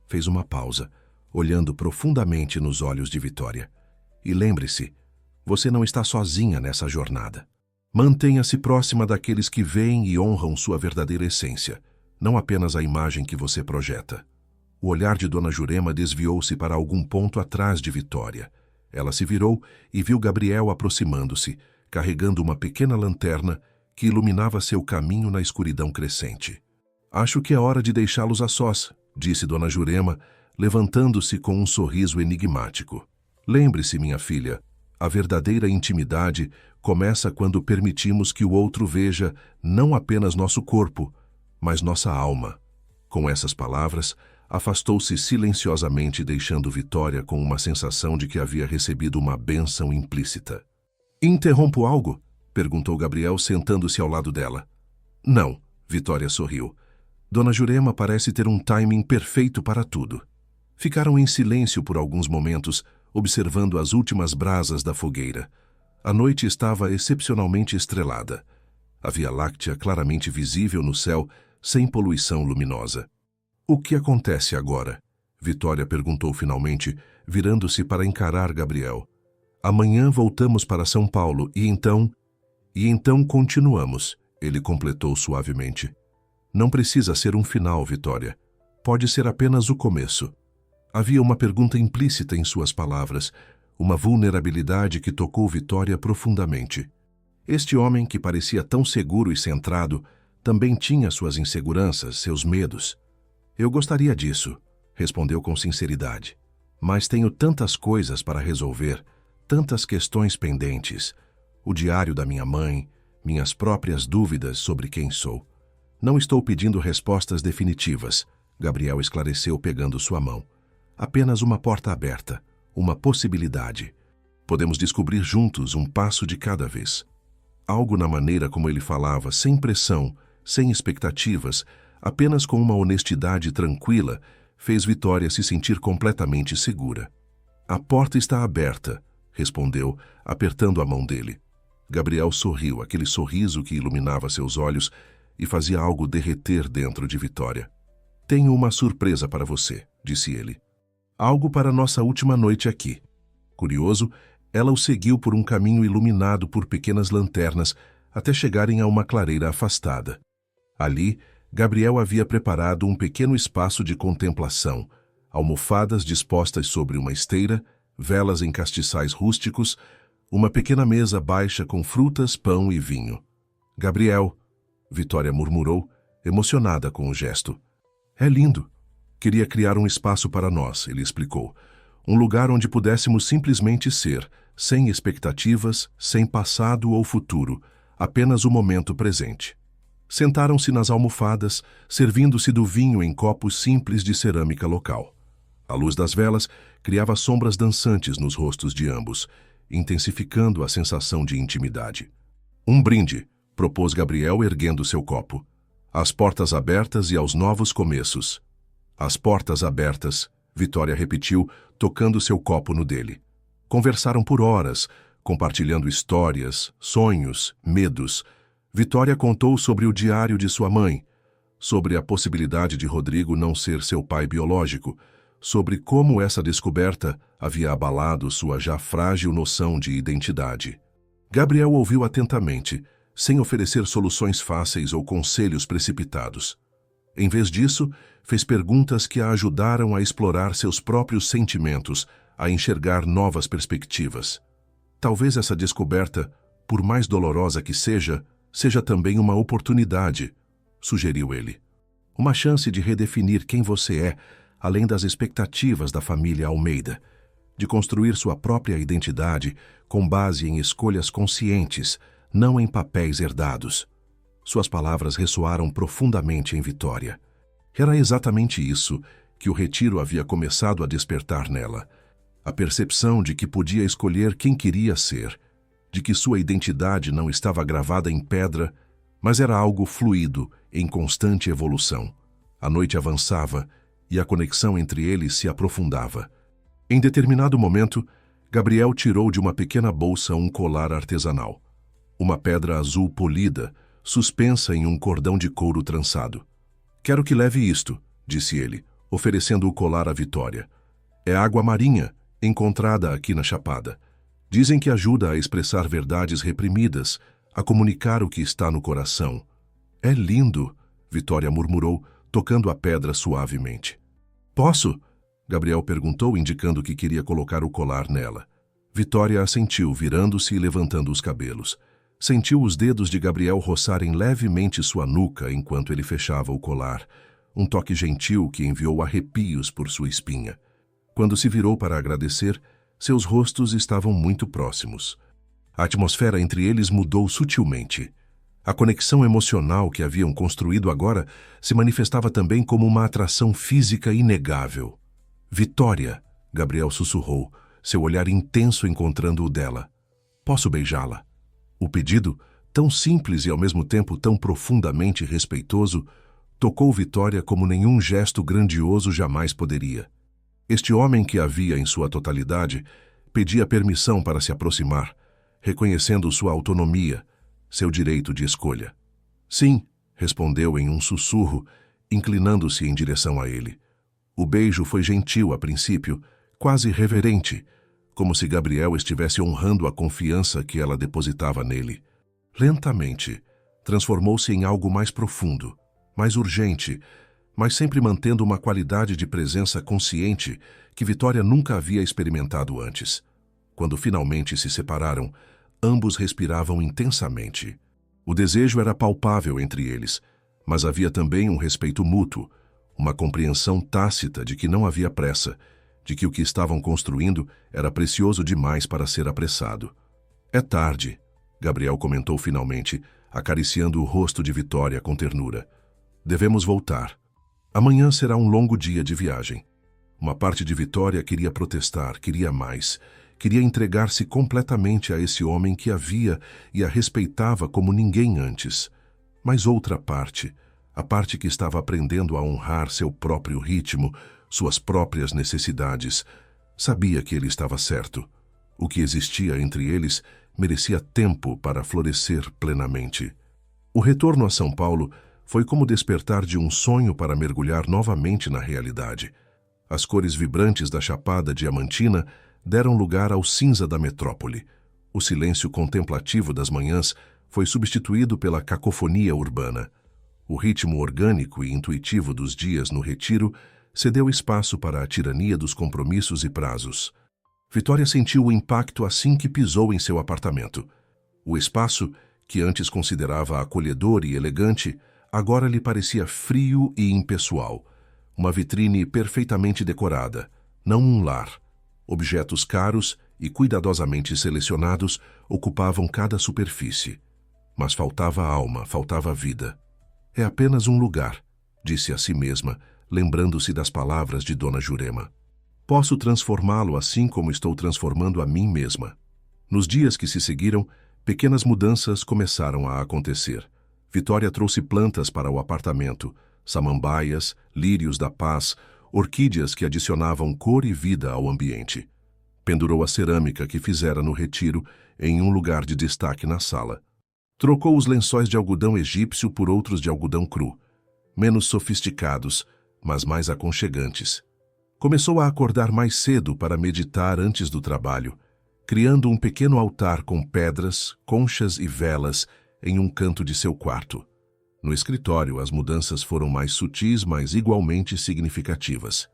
Fez uma pausa, olhando profundamente nos olhos de Vitória. E lembre-se, você não está sozinha nessa jornada. Mantenha-se próxima daqueles que veem e honram sua verdadeira essência, não apenas a imagem que você projeta. O olhar de Dona Jurema desviou-se para algum ponto atrás de Vitória. Ela se virou e viu Gabriel aproximando-se, carregando uma pequena lanterna que iluminava seu caminho na escuridão crescente. Acho que é hora de deixá-los a sós, disse Dona Jurema, levantando-se com um sorriso enigmático. Lembre-se, minha filha, a verdadeira intimidade começa quando permitimos que o outro veja não apenas nosso corpo, mas nossa alma. Com essas palavras, afastou-se silenciosamente, deixando Vitória com uma sensação de que havia recebido uma bênção implícita. Interrompo algo? Perguntou Gabriel, sentando-se ao lado dela. Não, Vitória sorriu. Dona Jurema parece ter um timing perfeito para tudo. Ficaram em silêncio por alguns momentos, observando as últimas brasas da fogueira. A noite estava excepcionalmente estrelada. A Via Láctea claramente visível no céu, sem poluição luminosa. O que acontece agora? Vitória perguntou finalmente, virando-se para encarar Gabriel. Amanhã voltamos para São Paulo e então continuamos, ele completou suavemente. Não precisa ser um final, Vitória. Pode ser apenas o começo. Havia uma pergunta implícita em suas palavras, uma vulnerabilidade que tocou Vitória profundamente. Este homem, que parecia tão seguro e centrado, também tinha suas inseguranças, seus medos. Eu gostaria disso, respondeu com sinceridade. Mas tenho tantas coisas para resolver, tantas questões pendentes. O diário da minha mãe, minhas próprias dúvidas sobre quem sou. Não estou pedindo respostas definitivas, Gabriel esclareceu pegando sua mão. Apenas uma porta aberta, uma possibilidade. Podemos descobrir juntos um passo de cada vez. Algo na maneira como ele falava, sem pressão, sem expectativas, apenas com uma honestidade tranquila, fez Vitória se sentir completamente segura. A porta está aberta, respondeu, apertando a mão dele. Gabriel sorriu, aquele sorriso que iluminava seus olhos e fazia algo derreter dentro de Vitória. Tenho uma surpresa para você, disse ele. Algo para nossa última noite aqui. Curioso, ela o seguiu por um caminho iluminado por pequenas lanternas até chegarem a uma clareira afastada. Ali, Gabriel havia preparado um pequeno espaço de contemplação, almofadas dispostas sobre uma esteira, velas em castiçais rústicos, uma pequena mesa baixa com frutas, pão e vinho. Gabriel, Vitória murmurou, emocionada com o gesto. É lindo. Queria criar um espaço para nós, ele explicou. Um lugar onde pudéssemos simplesmente ser, sem expectativas, sem passado ou futuro, apenas o momento presente. Sentaram-se nas almofadas, servindo-se do vinho em copos simples de cerâmica local. A luz das velas criava sombras dançantes nos rostos de ambos, intensificando a sensação de intimidade. Um brinde, propôs Gabriel erguendo seu copo. Às portas abertas e aos novos começos. As portas abertas, Vitória repetiu, tocando seu copo no dele. Conversaram por horas, compartilhando histórias, sonhos, medos. Vitória contou sobre o diário de sua mãe, sobre a possibilidade de Rodrigo não ser seu pai biológico, sobre como essa descoberta havia abalado sua já frágil noção de identidade. Gabriel ouviu atentamente, sem oferecer soluções fáceis ou conselhos precipitados. Em vez disso, fez perguntas que a ajudaram a explorar seus próprios sentimentos, a enxergar novas perspectivas. Talvez essa descoberta, por mais dolorosa que seja também uma oportunidade, sugeriu ele. Uma chance de redefinir quem você é, além das expectativas da família Almeida, de construir sua própria identidade com base em escolhas conscientes, não em papéis herdados. Suas palavras ressoaram profundamente em Vitória. Era exatamente isso que o retiro havia começado a despertar nela. A percepção de que podia escolher quem queria ser, de que sua identidade não estava gravada em pedra, mas era algo fluido, em constante evolução. A noite avançava e a conexão entre eles se aprofundava. Em determinado momento, Gabriel tirou de uma pequena bolsa um colar artesanal. Uma pedra azul polida, suspensa em um cordão de couro trançado. "Quero que leve isto", disse ele, oferecendo o colar à Vitória. "É água marinha, encontrada aqui na Chapada. Dizem que ajuda a expressar verdades reprimidas, a comunicar o que está no coração." "É lindo", Vitória murmurou, tocando a pedra suavemente. "Posso?", Gabriel perguntou, indicando que queria colocar o colar nela. Vitória assentiu, virando-se e levantando os cabelos. Sentiu os dedos de Gabriel roçarem levemente sua nuca enquanto ele fechava o colar, um toque gentil que enviou arrepios por sua espinha. Quando se virou para agradecer, seus rostos estavam muito próximos. A atmosfera entre eles mudou sutilmente. A conexão emocional que haviam construído agora se manifestava também como uma atração física inegável. "Vitória", Gabriel sussurrou, seu olhar intenso encontrando o dela. "Posso beijá-la?" O pedido, tão simples e ao mesmo tempo tão profundamente respeitoso, tocou Vitória como nenhum gesto grandioso jamais poderia. Este homem que a via em sua totalidade pedia permissão para se aproximar, reconhecendo sua autonomia, seu direito de escolha. "Sim", respondeu em um sussurro, inclinando-se em direção a ele. O beijo foi gentil a princípio, quase reverente, como se Gabriel estivesse honrando a confiança que ela depositava nele. Lentamente, transformou-se em algo mais profundo, mais urgente, mas sempre mantendo uma qualidade de presença consciente que Vitória nunca havia experimentado antes. Quando finalmente se separaram, ambos respiravam intensamente. O desejo era palpável entre eles, mas havia também um respeito mútuo, uma compreensão tácita de que não havia pressa, de que o que estavam construindo era precioso demais para ser apressado. "É tarde", Gabriel comentou finalmente, acariciando o rosto de Vitória com ternura. "Devemos voltar. Amanhã será um longo dia de viagem." Uma parte de Vitória queria protestar, queria mais, queria entregar-se completamente a esse homem que a via e a respeitava como ninguém antes. Mas outra parte, a parte que estava aprendendo a honrar seu próprio ritmo, suas próprias necessidades, sabia que ele estava certo. O que existia entre eles merecia tempo para florescer plenamente. O retorno a São Paulo foi como despertar de um sonho para mergulhar novamente na realidade. As cores vibrantes da Chapada Diamantina deram lugar ao cinza da metrópole. O silêncio contemplativo das manhãs foi substituído pela cacofonia urbana. O ritmo orgânico e intuitivo dos dias no retiro cedeu espaço para a tirania dos compromissos e prazos. Vitória sentiu o impacto assim que pisou em seu apartamento. O espaço, que antes considerava acolhedor e elegante, agora lhe parecia frio e impessoal. Uma vitrine perfeitamente decorada, não um lar. Objetos caros e cuidadosamente selecionados ocupavam cada superfície. Mas faltava alma, faltava vida. "É apenas um lugar", disse a si mesma, lembrando-se das palavras de Dona Jurema. "Posso transformá-lo assim como estou transformando a mim mesma." Nos dias que se seguiram, pequenas mudanças começaram a acontecer. Vitória trouxe plantas para o apartamento, samambaias, lírios da paz, orquídeas que adicionavam cor e vida ao ambiente. Pendurou a cerâmica que fizera no retiro em um lugar de destaque na sala. Trocou os lençóis de algodão egípcio por outros de algodão cru. menos sofisticados, mas mais aconchegantes. Começou a acordar mais cedo para meditar antes do trabalho, criando um pequeno altar com pedras, conchas e velas em um canto de seu quarto. No escritório, as mudanças foram mais sutis, mas igualmente significativas.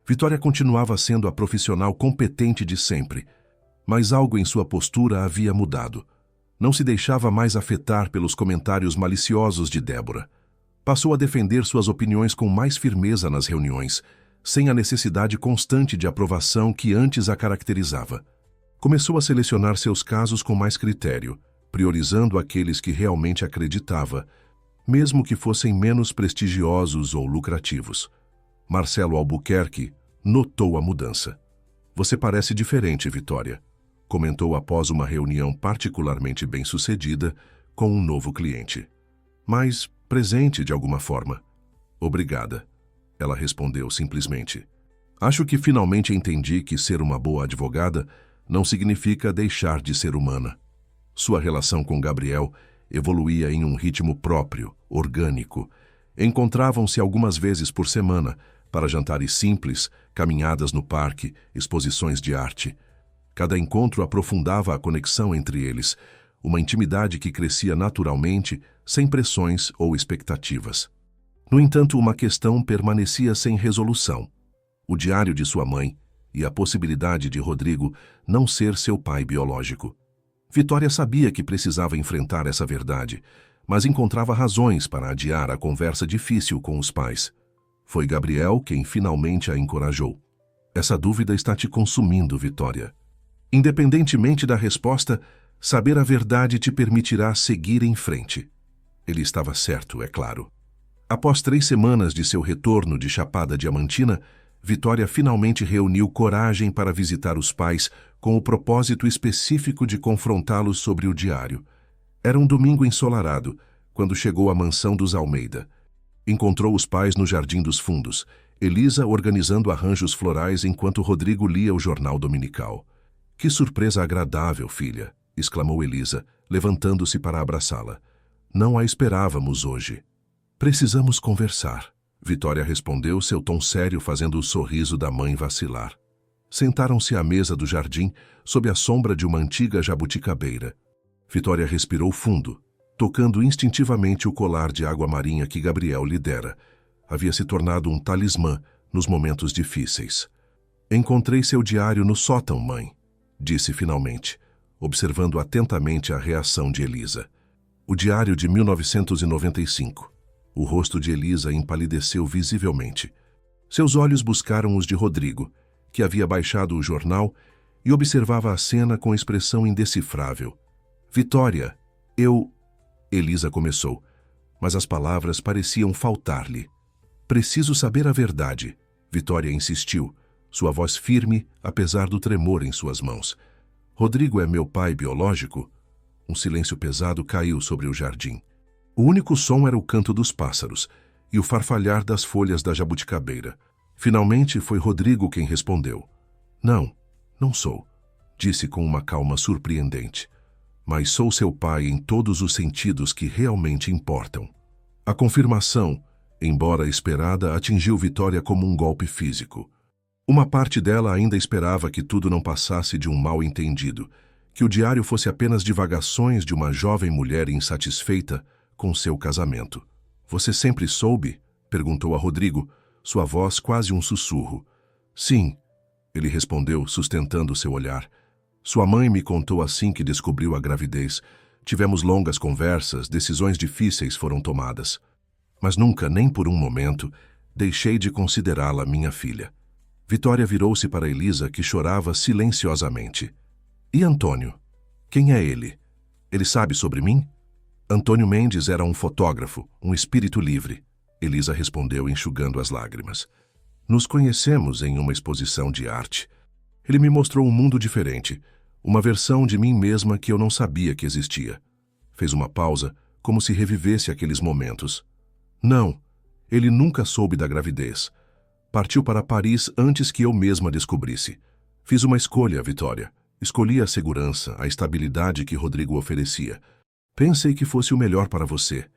Vitória continuava sendo a profissional competente de sempre, mas algo em sua postura havia mudado. Não se deixava mais afetar pelos comentários maliciosos de Débora. Passou a defender suas opiniões com mais firmeza nas reuniões, sem a necessidade constante de aprovação que antes a caracterizava. Começou a selecionar seus casos com mais critério, priorizando aqueles que realmente acreditava, mesmo que fossem menos prestigiosos ou lucrativos. Marcelo Albuquerque notou a mudança. "Você parece diferente, Vitória", comentou após uma reunião particularmente bem-sucedida com um novo cliente. "Mais presente de alguma forma." "Obrigada", ela respondeu simplesmente. "Acho que finalmente entendi que ser uma boa advogada não significa deixar de ser humana." Sua relação com Gabriel evoluía em um ritmo próprio, orgânico. Encontravam-se algumas vezes por semana para jantares simples, caminhadas no parque, exposições de arte. Cada encontro aprofundava a conexão entre eles, uma intimidade que crescia naturalmente, sem pressões ou expectativas. No entanto, uma questão permanecia sem resolução: o diário de sua mãe e a possibilidade de Rodrigo não ser seu pai biológico. Vitória sabia que precisava enfrentar essa verdade, mas encontrava razões para adiar a conversa difícil com os pais. Foi Gabriel quem finalmente a encorajou. "Essa dúvida está te consumindo, Vitória. Independentemente da resposta, saber a verdade te permitirá seguir em frente." Ele estava certo, é claro. Após 3 semanas de seu retorno de Chapada Diamantina, Vitória finalmente reuniu coragem para visitar os pais com o propósito específico de confrontá-los sobre o diário. Era um domingo ensolarado, quando chegou à mansão dos Almeida. Encontrou os pais no Jardim dos Fundos, Elisa organizando arranjos florais enquanto Rodrigo lia o jornal dominical. "Que surpresa agradável, filha", exclamou Elisa, levantando-se para abraçá-la. "Não a esperávamos hoje." "Precisamos conversar", Vitória respondeu, seu tom sério fazendo o sorriso da mãe vacilar. Sentaram-se à mesa do jardim, sob a sombra de uma antiga jabuticabeira. Vitória respirou fundo, tocando instintivamente o colar de água marinha que Gabriel lhe dera. Havia se tornado um talismã nos momentos difíceis. "Encontrei seu diário no sótão, mãe", disse finalmente, observando atentamente a reação de Elisa. O diário de 1995. O rosto de Elisa empalideceu visivelmente. Seus olhos buscaram os de Rodrigo, que havia baixado o jornal e observava a cena com expressão indecifrável. "Vitória, Elisa começou, mas as palavras pareciam faltar-lhe. "Preciso saber a verdade", Vitória insistiu, sua voz firme, apesar do tremor em suas mãos. "Rodrigo é meu pai biológico?" Um silêncio pesado caiu sobre o jardim. O único som era o canto dos pássaros e o farfalhar das folhas da jabuticabeira. Finalmente foi Rodrigo quem respondeu. Não sou", disse com uma calma surpreendente. "Mas sou seu pai em todos os sentidos que realmente importam." A confirmação, embora esperada, atingiu Vitória como um golpe físico. Uma parte dela ainda esperava que tudo não passasse de um mal-entendido, que o diário fosse apenas divagações de uma jovem mulher insatisfeita com seu casamento. "Você sempre soube?" perguntou a Rodrigo, sua voz quase um sussurro. "Sim", ele respondeu, sustentando seu olhar. "Sua mãe me contou assim que descobriu a gravidez. Tivemos longas conversas, decisões difíceis foram tomadas. Mas nunca, nem por um momento, deixei de considerá-la minha filha." Vitória virou-se para Elisa, que chorava silenciosamente. "E Antônio? Quem é ele? Ele sabe sobre mim?" "Antônio Mendes era um fotógrafo, um espírito livre", Elisa respondeu, enxugando as lágrimas. "Nos conhecemos em uma exposição de arte. Ele me mostrou um mundo diferente, uma versão de mim mesma que eu não sabia que existia." Fez uma pausa, como se revivesse aqueles momentos. "Não, ele nunca soube da gravidez. Partiu para Paris antes que eu mesma descobrisse. Fiz uma escolha, Vitória. Escolhi a segurança, a estabilidade que Rodrigo oferecia. Pensei que fosse o melhor para você.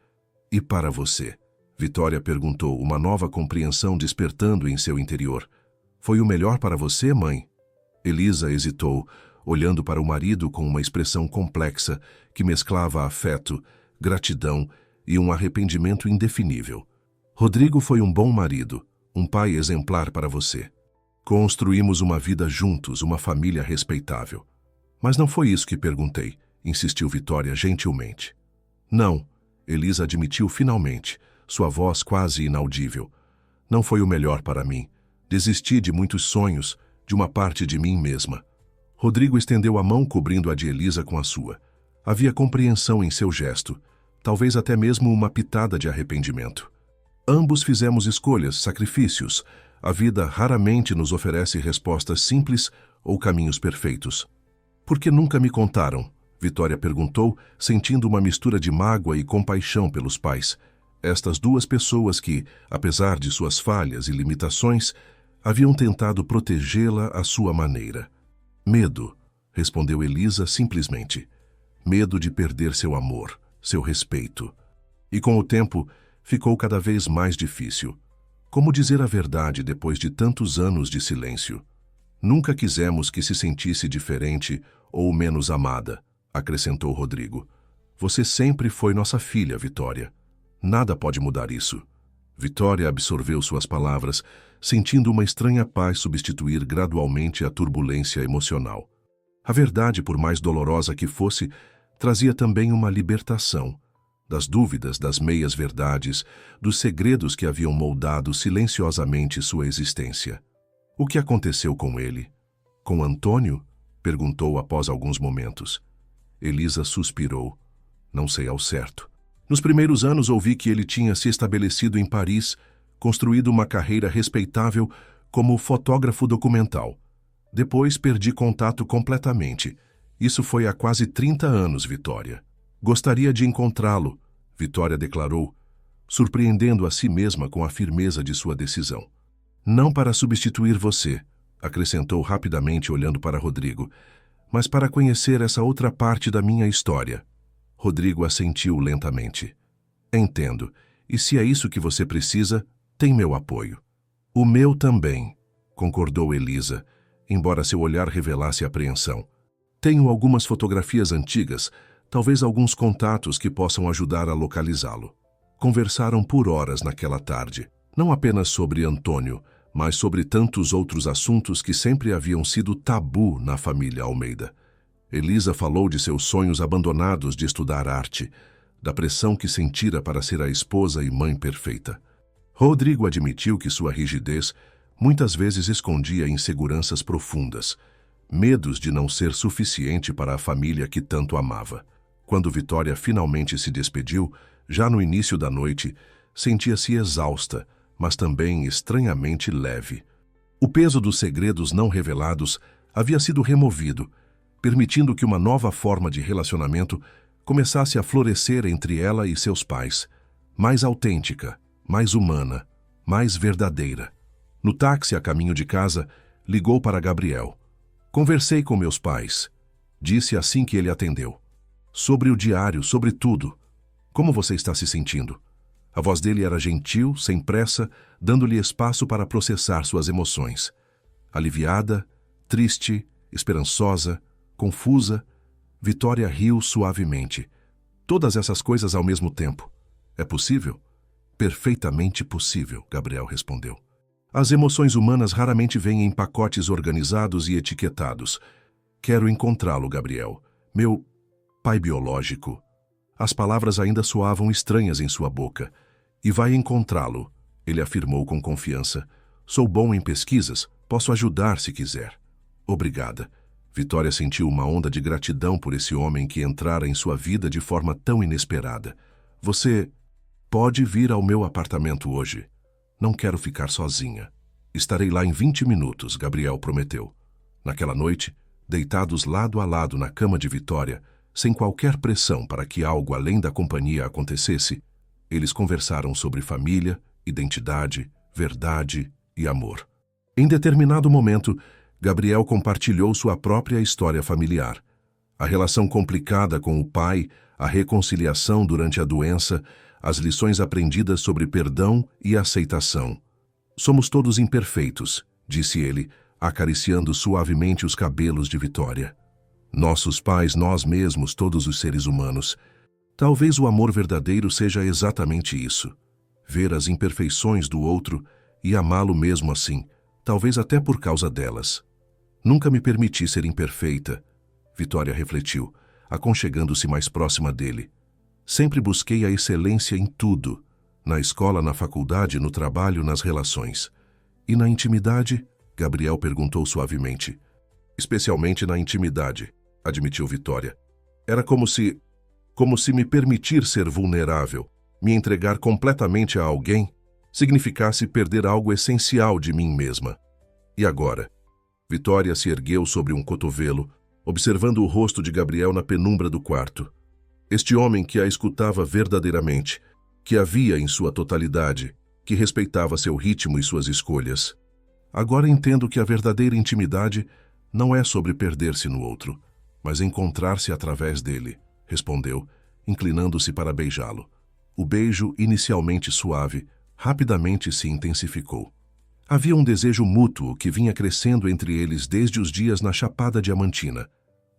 E para você." Vitória perguntou, uma nova compreensão despertando em seu interior. Foi o melhor para você, mãe? Elisa hesitou, olhando para o marido com uma expressão complexa que mesclava afeto, gratidão e um arrependimento indefinível. Rodrigo foi um bom marido, um pai exemplar para você. Construímos uma vida juntos, uma família respeitável. Mas não foi isso que perguntei, insistiu Vitória gentilmente. Não, Elisa admitiu finalmente, sua voz quase inaudível. Não foi o melhor para mim. Desisti de muitos sonhos, de uma parte de mim mesma. Rodrigo estendeu a mão cobrindo a de Elisa com a sua. Havia compreensão em seu gesto, talvez até mesmo uma pitada de arrependimento. Ambos fizemos escolhas, sacrifícios. A vida raramente nos oferece respostas simples ou caminhos perfeitos. Por que nunca me contaram? Vitória perguntou, sentindo uma mistura de mágoa e compaixão pelos pais. Estas duas pessoas que, apesar de suas falhas e limitações, haviam tentado protegê-la à sua maneira. Medo, respondeu Elisa simplesmente. Medo de perder seu amor, seu respeito. E com o tempo, ficou cada vez mais difícil. Como dizer a verdade depois de tantos anos de silêncio? Nunca quisemos que se sentisse diferente ou menos amada, acrescentou Rodrigo. Você sempre foi nossa filha, Vitória. Nada pode mudar isso. Vitória absorveu suas palavras, sentindo uma estranha paz substituir gradualmente a turbulência emocional. A verdade, por mais dolorosa que fosse, trazia também uma libertação. Das dúvidas, das meias-verdades, dos segredos que haviam moldado silenciosamente sua existência. O que aconteceu com ele? Com Antônio? Perguntou após alguns momentos. Elisa suspirou. Não sei ao certo. Nos primeiros anos ouvi que ele tinha se estabelecido em Paris, construído uma carreira respeitável como fotógrafo documental. Depois perdi contato completamente. Isso foi há quase 30 anos, Vitória. Gostaria de encontrá-lo, Vitória declarou, surpreendendo a si mesma com a firmeza de sua decisão. Não para substituir você, acrescentou rapidamente olhando para Rodrigo, mas para conhecer essa outra parte da minha história. Rodrigo assentiu lentamente. Entendo, e se é isso que você precisa, tem meu apoio. O meu também, concordou Elisa, embora seu olhar revelasse apreensão. Tenho algumas fotografias antigas, talvez alguns contatos que possam ajudar a localizá-lo. Conversaram por horas naquela tarde, não apenas sobre Antônio, mas sobre tantos outros assuntos que sempre haviam sido tabu na família Almeida. Elisa falou de seus sonhos abandonados de estudar arte, da pressão que sentira para ser a esposa e mãe perfeita. Rodrigo admitiu que sua rigidez muitas vezes escondia inseguranças profundas, medos de não ser suficiente para a família que tanto amava. Quando Vitória finalmente se despediu, já no início da noite, sentia-se exausta, mas também estranhamente leve. O peso dos segredos não revelados havia sido removido, permitindo que uma nova forma de relacionamento começasse a florescer entre ela e seus pais, mais autêntica, mais humana, mais verdadeira. No táxi a caminho de casa, ligou para Gabriel. Conversei com meus pais, disse assim que ele atendeu. Sobre o diário, sobre tudo. Como você está se sentindo? A voz dele era gentil, sem pressa, dando-lhe espaço para processar suas emoções. Aliviada, triste, esperançosa, confusa, Vitória riu suavemente. Todas essas coisas ao mesmo tempo. É possível? Perfeitamente possível, Gabriel respondeu. As emoções humanas raramente vêm em pacotes organizados e etiquetados. Quero encontrá-lo, Gabriel. Meu pai biológico. As palavras ainda soavam estranhas em sua boca. E vai encontrá-lo, ele afirmou com confiança. Sou bom em pesquisas, posso ajudar se quiser. Obrigada. Vitória sentiu uma onda de gratidão por esse homem que entrara em sua vida de forma tão inesperada. Você pode vir ao meu apartamento hoje. Não quero ficar sozinha. Estarei lá em 20 minutos, Gabriel prometeu. Naquela noite, deitados lado a lado na cama de Vitória, sem qualquer pressão para que algo além da companhia acontecesse, eles conversaram sobre família, identidade, verdade e amor. Em determinado momento, Gabriel compartilhou sua própria história familiar. A relação complicada com o pai, a reconciliação durante a doença, as lições aprendidas sobre perdão e aceitação. Somos todos imperfeitos, disse ele, acariciando suavemente os cabelos de Vitória. Nossos pais, nós mesmos, todos os seres humanos. Talvez o amor verdadeiro seja exatamente isso. Ver as imperfeições do outro e amá-lo mesmo assim, talvez até por causa delas. Nunca me permiti ser imperfeita, Vitória refletiu, aconchegando-se mais próxima dele. Sempre busquei a excelência em tudo, na escola, na faculdade, no trabalho, nas relações. E na intimidade? Gabriel perguntou suavemente. Especialmente na intimidade, admitiu Vitória. Era como se me permitir ser vulnerável, me entregar completamente a alguém, significasse perder algo essencial de mim mesma. E agora? Vitória se ergueu sobre um cotovelo, observando o rosto de Gabriel na penumbra do quarto. Este homem que a escutava verdadeiramente, que a via em sua totalidade, que respeitava seu ritmo e suas escolhas. Agora entendo que a verdadeira intimidade não é sobre perder-se no outro, mas encontrar-se através dele, respondeu, inclinando-se para beijá-lo. O beijo, inicialmente suave, rapidamente se intensificou. Havia um desejo mútuo que vinha crescendo entre eles desde os dias na Chapada Diamantina.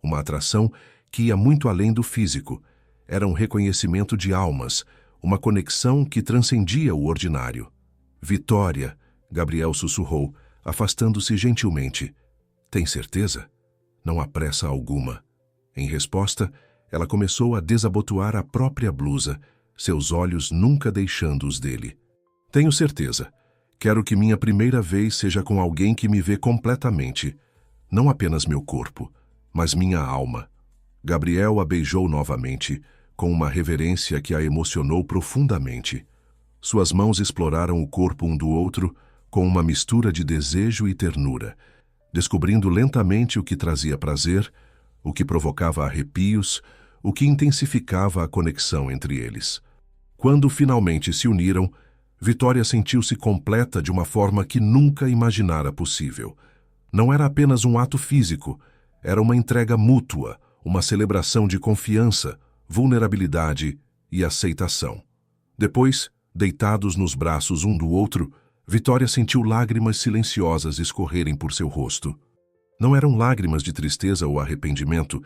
Uma atração que ia muito além do físico. Era um reconhecimento de almas, uma conexão que transcendia o ordinário. Vitória, Gabriel sussurrou, afastando-se gentilmente. Tem certeza? Não há pressa alguma. Em resposta, ela começou a desabotoar a própria blusa, seus olhos nunca deixando os dele. Tenho certeza. Quero que minha primeira vez seja com alguém que me vê completamente. Não apenas meu corpo, mas minha alma. Gabriel a beijou novamente, com uma reverência que a emocionou profundamente. Suas mãos exploraram o corpo um do outro com uma mistura de desejo e ternura, descobrindo lentamente o que trazia prazer, o que provocava arrepios, o que intensificava a conexão entre eles. Quando finalmente se uniram, Vitória sentiu-se completa de uma forma que nunca imaginara possível. Não era apenas um ato físico, era uma entrega mútua, uma celebração de confiança, vulnerabilidade e aceitação. Depois, deitados nos braços um do outro, Vitória sentiu lágrimas silenciosas escorrerem por seu rosto. Não eram lágrimas de tristeza ou arrependimento,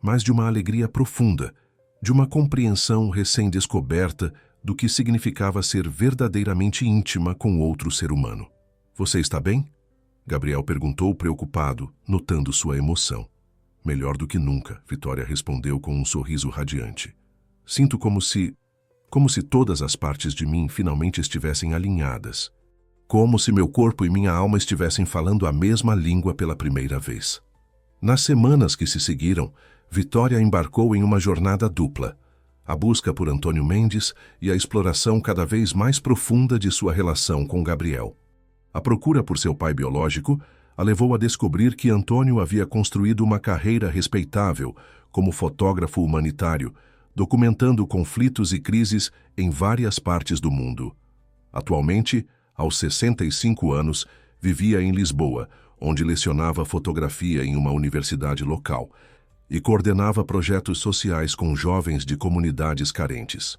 mas de uma alegria profunda, de uma compreensão recém-descoberta do que significava ser verdadeiramente íntima com outro ser humano. Você está bem? Gabriel perguntou preocupado, notando sua emoção. Melhor do que nunca, Vitória respondeu com um sorriso radiante. Sinto como se todas as partes de mim finalmente estivessem alinhadas. Como se meu corpo e minha alma estivessem falando a mesma língua pela primeira vez. Nas semanas que se seguiram, Vitória embarcou em uma jornada dupla. A busca por Antônio Mendes e a exploração cada vez mais profunda de sua relação com Gabriel. A procura por seu pai biológico a levou a descobrir que Antônio havia construído uma carreira respeitável como fotógrafo humanitário, documentando conflitos e crises em várias partes do mundo. Atualmente, aos 65 anos, vivia em Lisboa, onde lecionava fotografia em uma universidade local e coordenava projetos sociais com jovens de comunidades carentes.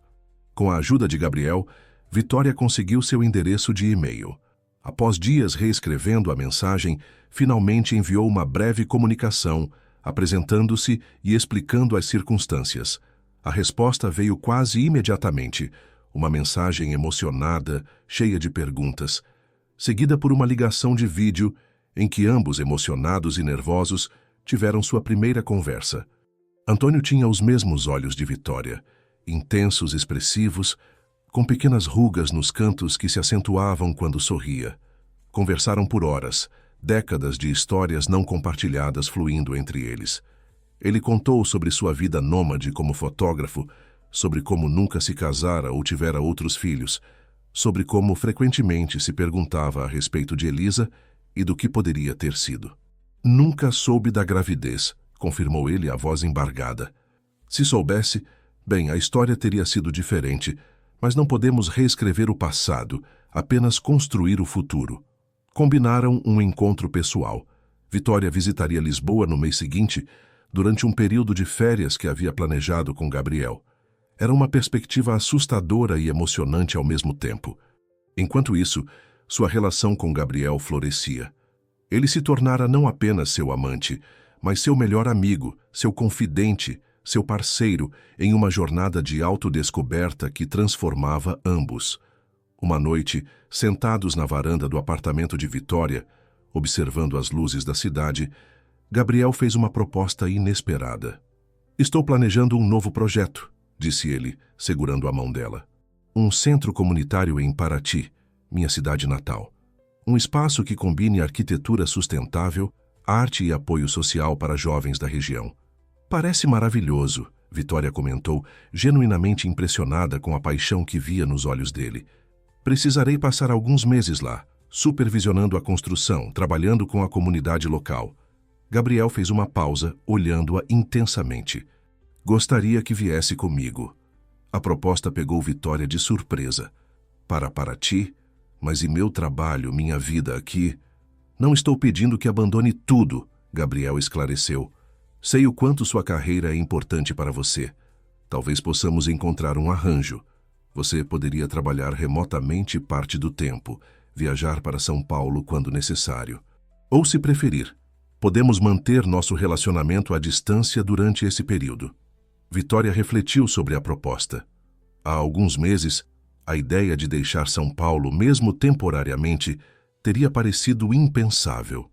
Com a ajuda de Gabriel, Vitória conseguiu seu endereço de e-mail. Após dias reescrevendo a mensagem, finalmente enviou uma breve comunicação, apresentando-se e explicando as circunstâncias. A resposta veio quase imediatamente, uma mensagem emocionada, cheia de perguntas, seguida por uma ligação de vídeo em que ambos, emocionados e nervosos, tiveram sua primeira conversa. Antônio tinha os mesmos olhos de Vitória, intensos, expressivos, com pequenas rugas nos cantos que se acentuavam quando sorria. Conversaram por horas, décadas de histórias não compartilhadas fluindo entre eles. Ele contou sobre sua vida nômade como fotógrafo, sobre como nunca se casara ou tivera outros filhos, sobre como frequentemente se perguntava a respeito de Elisa e do que poderia ter sido. Nunca soube da gravidez, confirmou ele, a voz embargada. Se soubesse, bem, a história teria sido diferente, mas não podemos reescrever o passado, apenas construir o futuro. Combinaram um encontro pessoal. Vitória visitaria Lisboa no mês seguinte, durante um período de férias que havia planejado com Gabriel. Era uma perspectiva assustadora e emocionante ao mesmo tempo. Enquanto isso, sua relação com Gabriel florescia. Ele se tornara não apenas seu amante, mas seu melhor amigo, seu confidente, seu parceiro em uma jornada de autodescoberta que transformava ambos. Uma noite, sentados na varanda do apartamento de Vitória, observando as luzes da cidade, Gabriel fez uma proposta inesperada. "Estou planejando um novo projeto", disse ele, segurando a mão dela. "Um centro comunitário em Paraty, minha cidade natal. Um espaço que combine arquitetura sustentável, arte e apoio social para jovens da região." "Parece maravilhoso", Vitória comentou, genuinamente impressionada com a paixão que via nos olhos dele. "Precisarei passar alguns meses lá, supervisionando a construção, trabalhando com a comunidade local." Gabriel fez uma pausa, olhando-a intensamente. "Gostaria que viesse comigo." A proposta pegou Vitória de surpresa. "Para Paraty? Mas e meu trabalho, minha vida aqui?" "Não estou pedindo que abandone tudo", Gabriel esclareceu. "Sei o quanto sua carreira é importante para você. Talvez possamos encontrar um arranjo. Você poderia trabalhar remotamente parte do tempo, viajar para São Paulo quando necessário. Ou, se preferir, podemos manter nosso relacionamento à distância durante esse período." Vitória refletiu sobre a proposta. Há alguns meses, a ideia de deixar São Paulo, mesmo temporariamente, teria parecido impensável.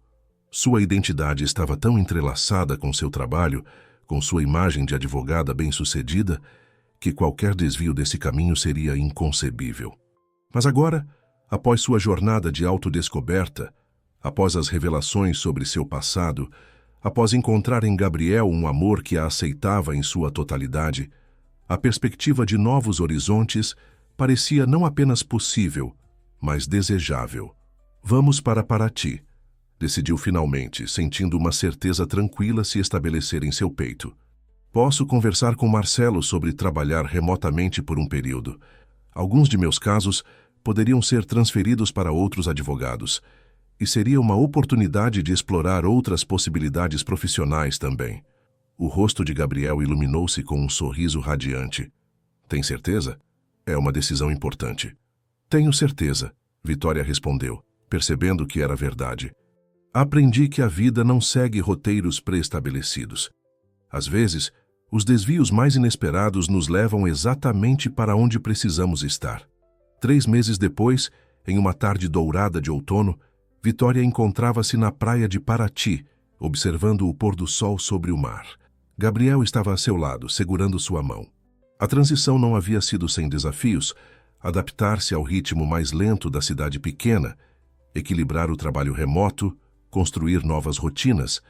Sua identidade estava tão entrelaçada com seu trabalho, com sua imagem de advogada bem-sucedida, que qualquer desvio desse caminho seria inconcebível. Mas agora, após sua jornada de autodescoberta, após as revelações sobre seu passado, após encontrar em Gabriel um amor que a aceitava em sua totalidade, a perspectiva de novos horizontes parecia não apenas possível, mas desejável. "Vamos para Paraty", decidiu finalmente, sentindo uma certeza tranquila se estabelecer em seu peito. "Posso conversar com Marcelo sobre trabalhar remotamente por um período. Alguns de meus casos poderiam ser transferidos para outros advogados, e seria uma oportunidade de explorar outras possibilidades profissionais também." O rosto de Gabriel iluminou-se com um sorriso radiante. "Tem certeza? É uma decisão importante." "Tenho certeza", Vitória respondeu, percebendo que era verdade. "Aprendi que a vida não segue roteiros pré-estabelecidos. Às vezes, os desvios mais inesperados nos levam exatamente para onde precisamos estar." 3 meses depois, em uma tarde dourada de outono, Vitória encontrava-se na praia de Paraty, observando o pôr do sol sobre o mar. Gabriel estava a seu lado, segurando sua mão. A transição não havia sido sem desafios: adaptar-se ao ritmo mais lento da cidade pequena, equilibrar o trabalho remoto, construir novas rotinas,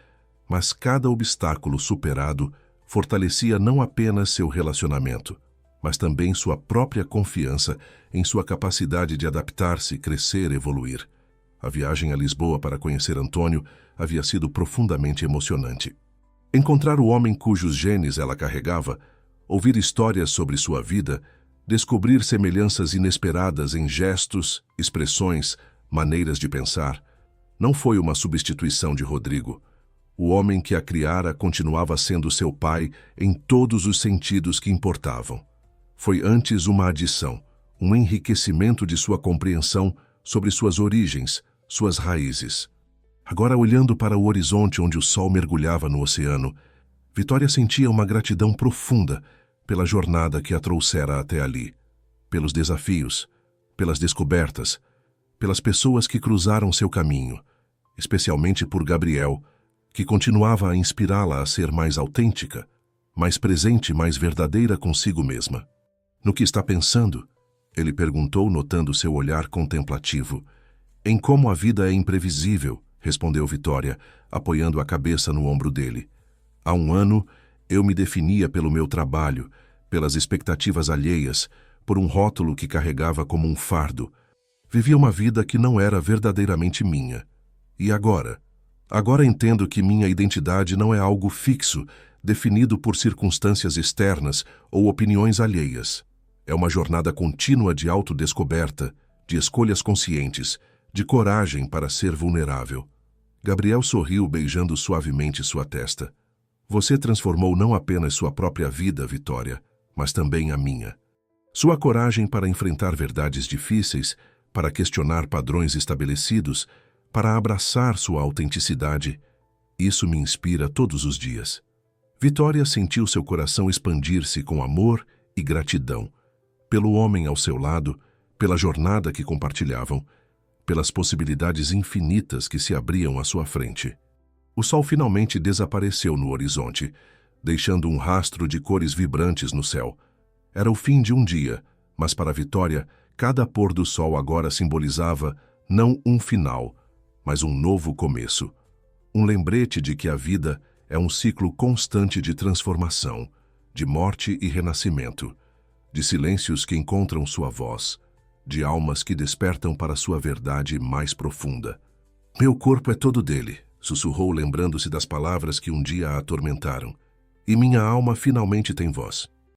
mas cada obstáculo superado fortalecia não apenas seu relacionamento, mas também sua própria confiança em sua capacidade de adaptar-se, crescer, evoluir. A viagem a Lisboa para conhecer Antônio havia sido profundamente emocionante. Encontrar o homem cujos genes ela carregava, ouvir histórias sobre sua vida, descobrir semelhanças inesperadas em gestos, expressões, maneiras de pensar, não foi uma substituição de Rodrigo. O homem que a criara continuava sendo seu pai em todos os sentidos que importavam. Foi antes uma adição, um enriquecimento de sua compreensão sobre suas origens, suas raízes. Agora, olhando para o horizonte onde o sol mergulhava no oceano, Vitória sentia uma gratidão profunda pela jornada que a trouxera até ali, pelos desafios, pelas descobertas, pelas pessoas que cruzaram seu caminho, especialmente por Gabriel, que continuava a inspirá-la a ser mais autêntica, mais presente, mais verdadeira consigo mesma. "No que está pensando?" ele perguntou, notando seu olhar contemplativo. "Em como a vida é imprevisível", respondeu Vitória, apoiando a cabeça no ombro dele. "Há um ano, eu me definia pelo meu trabalho, pelas expectativas alheias, por um rótulo que carregava como um fardo. Vivia uma vida que não era verdadeiramente minha. E agora? Agora entendo que minha identidade não é algo fixo, definido por circunstâncias externas ou opiniões alheias. É uma jornada contínua de autodescoberta, de escolhas conscientes, de coragem para ser vulnerável." Gabriel sorriu, beijando suavemente sua testa. "Você transformou não apenas sua própria vida, Vitória, mas também a minha. Sua coragem para enfrentar verdades difíceis, para questionar padrões estabelecidos, para abraçar sua autenticidade, isso me inspira todos os dias. Vitória sentiu seu coração expandir-se com amor e gratidão, pelo homem ao seu lado, pela jornada que compartilhavam, pelas possibilidades infinitas que se abriam à sua frente. O sol finalmente desapareceu no horizonte, deixando um rastro de cores vibrantes no céu. Era o fim de um dia, mas para Vitória, cada pôr do sol agora simbolizava não um final, mas um novo começo. Um lembrete de que a vida é um ciclo constante de transformação, de morte e renascimento, de silêncios que encontram sua voz, de almas que despertam para sua verdade mais profunda. Meu corpo é todo dele, sussurrou lembrando-se das palavras que um dia a atormentaram. E minha alma finalmente tem voz.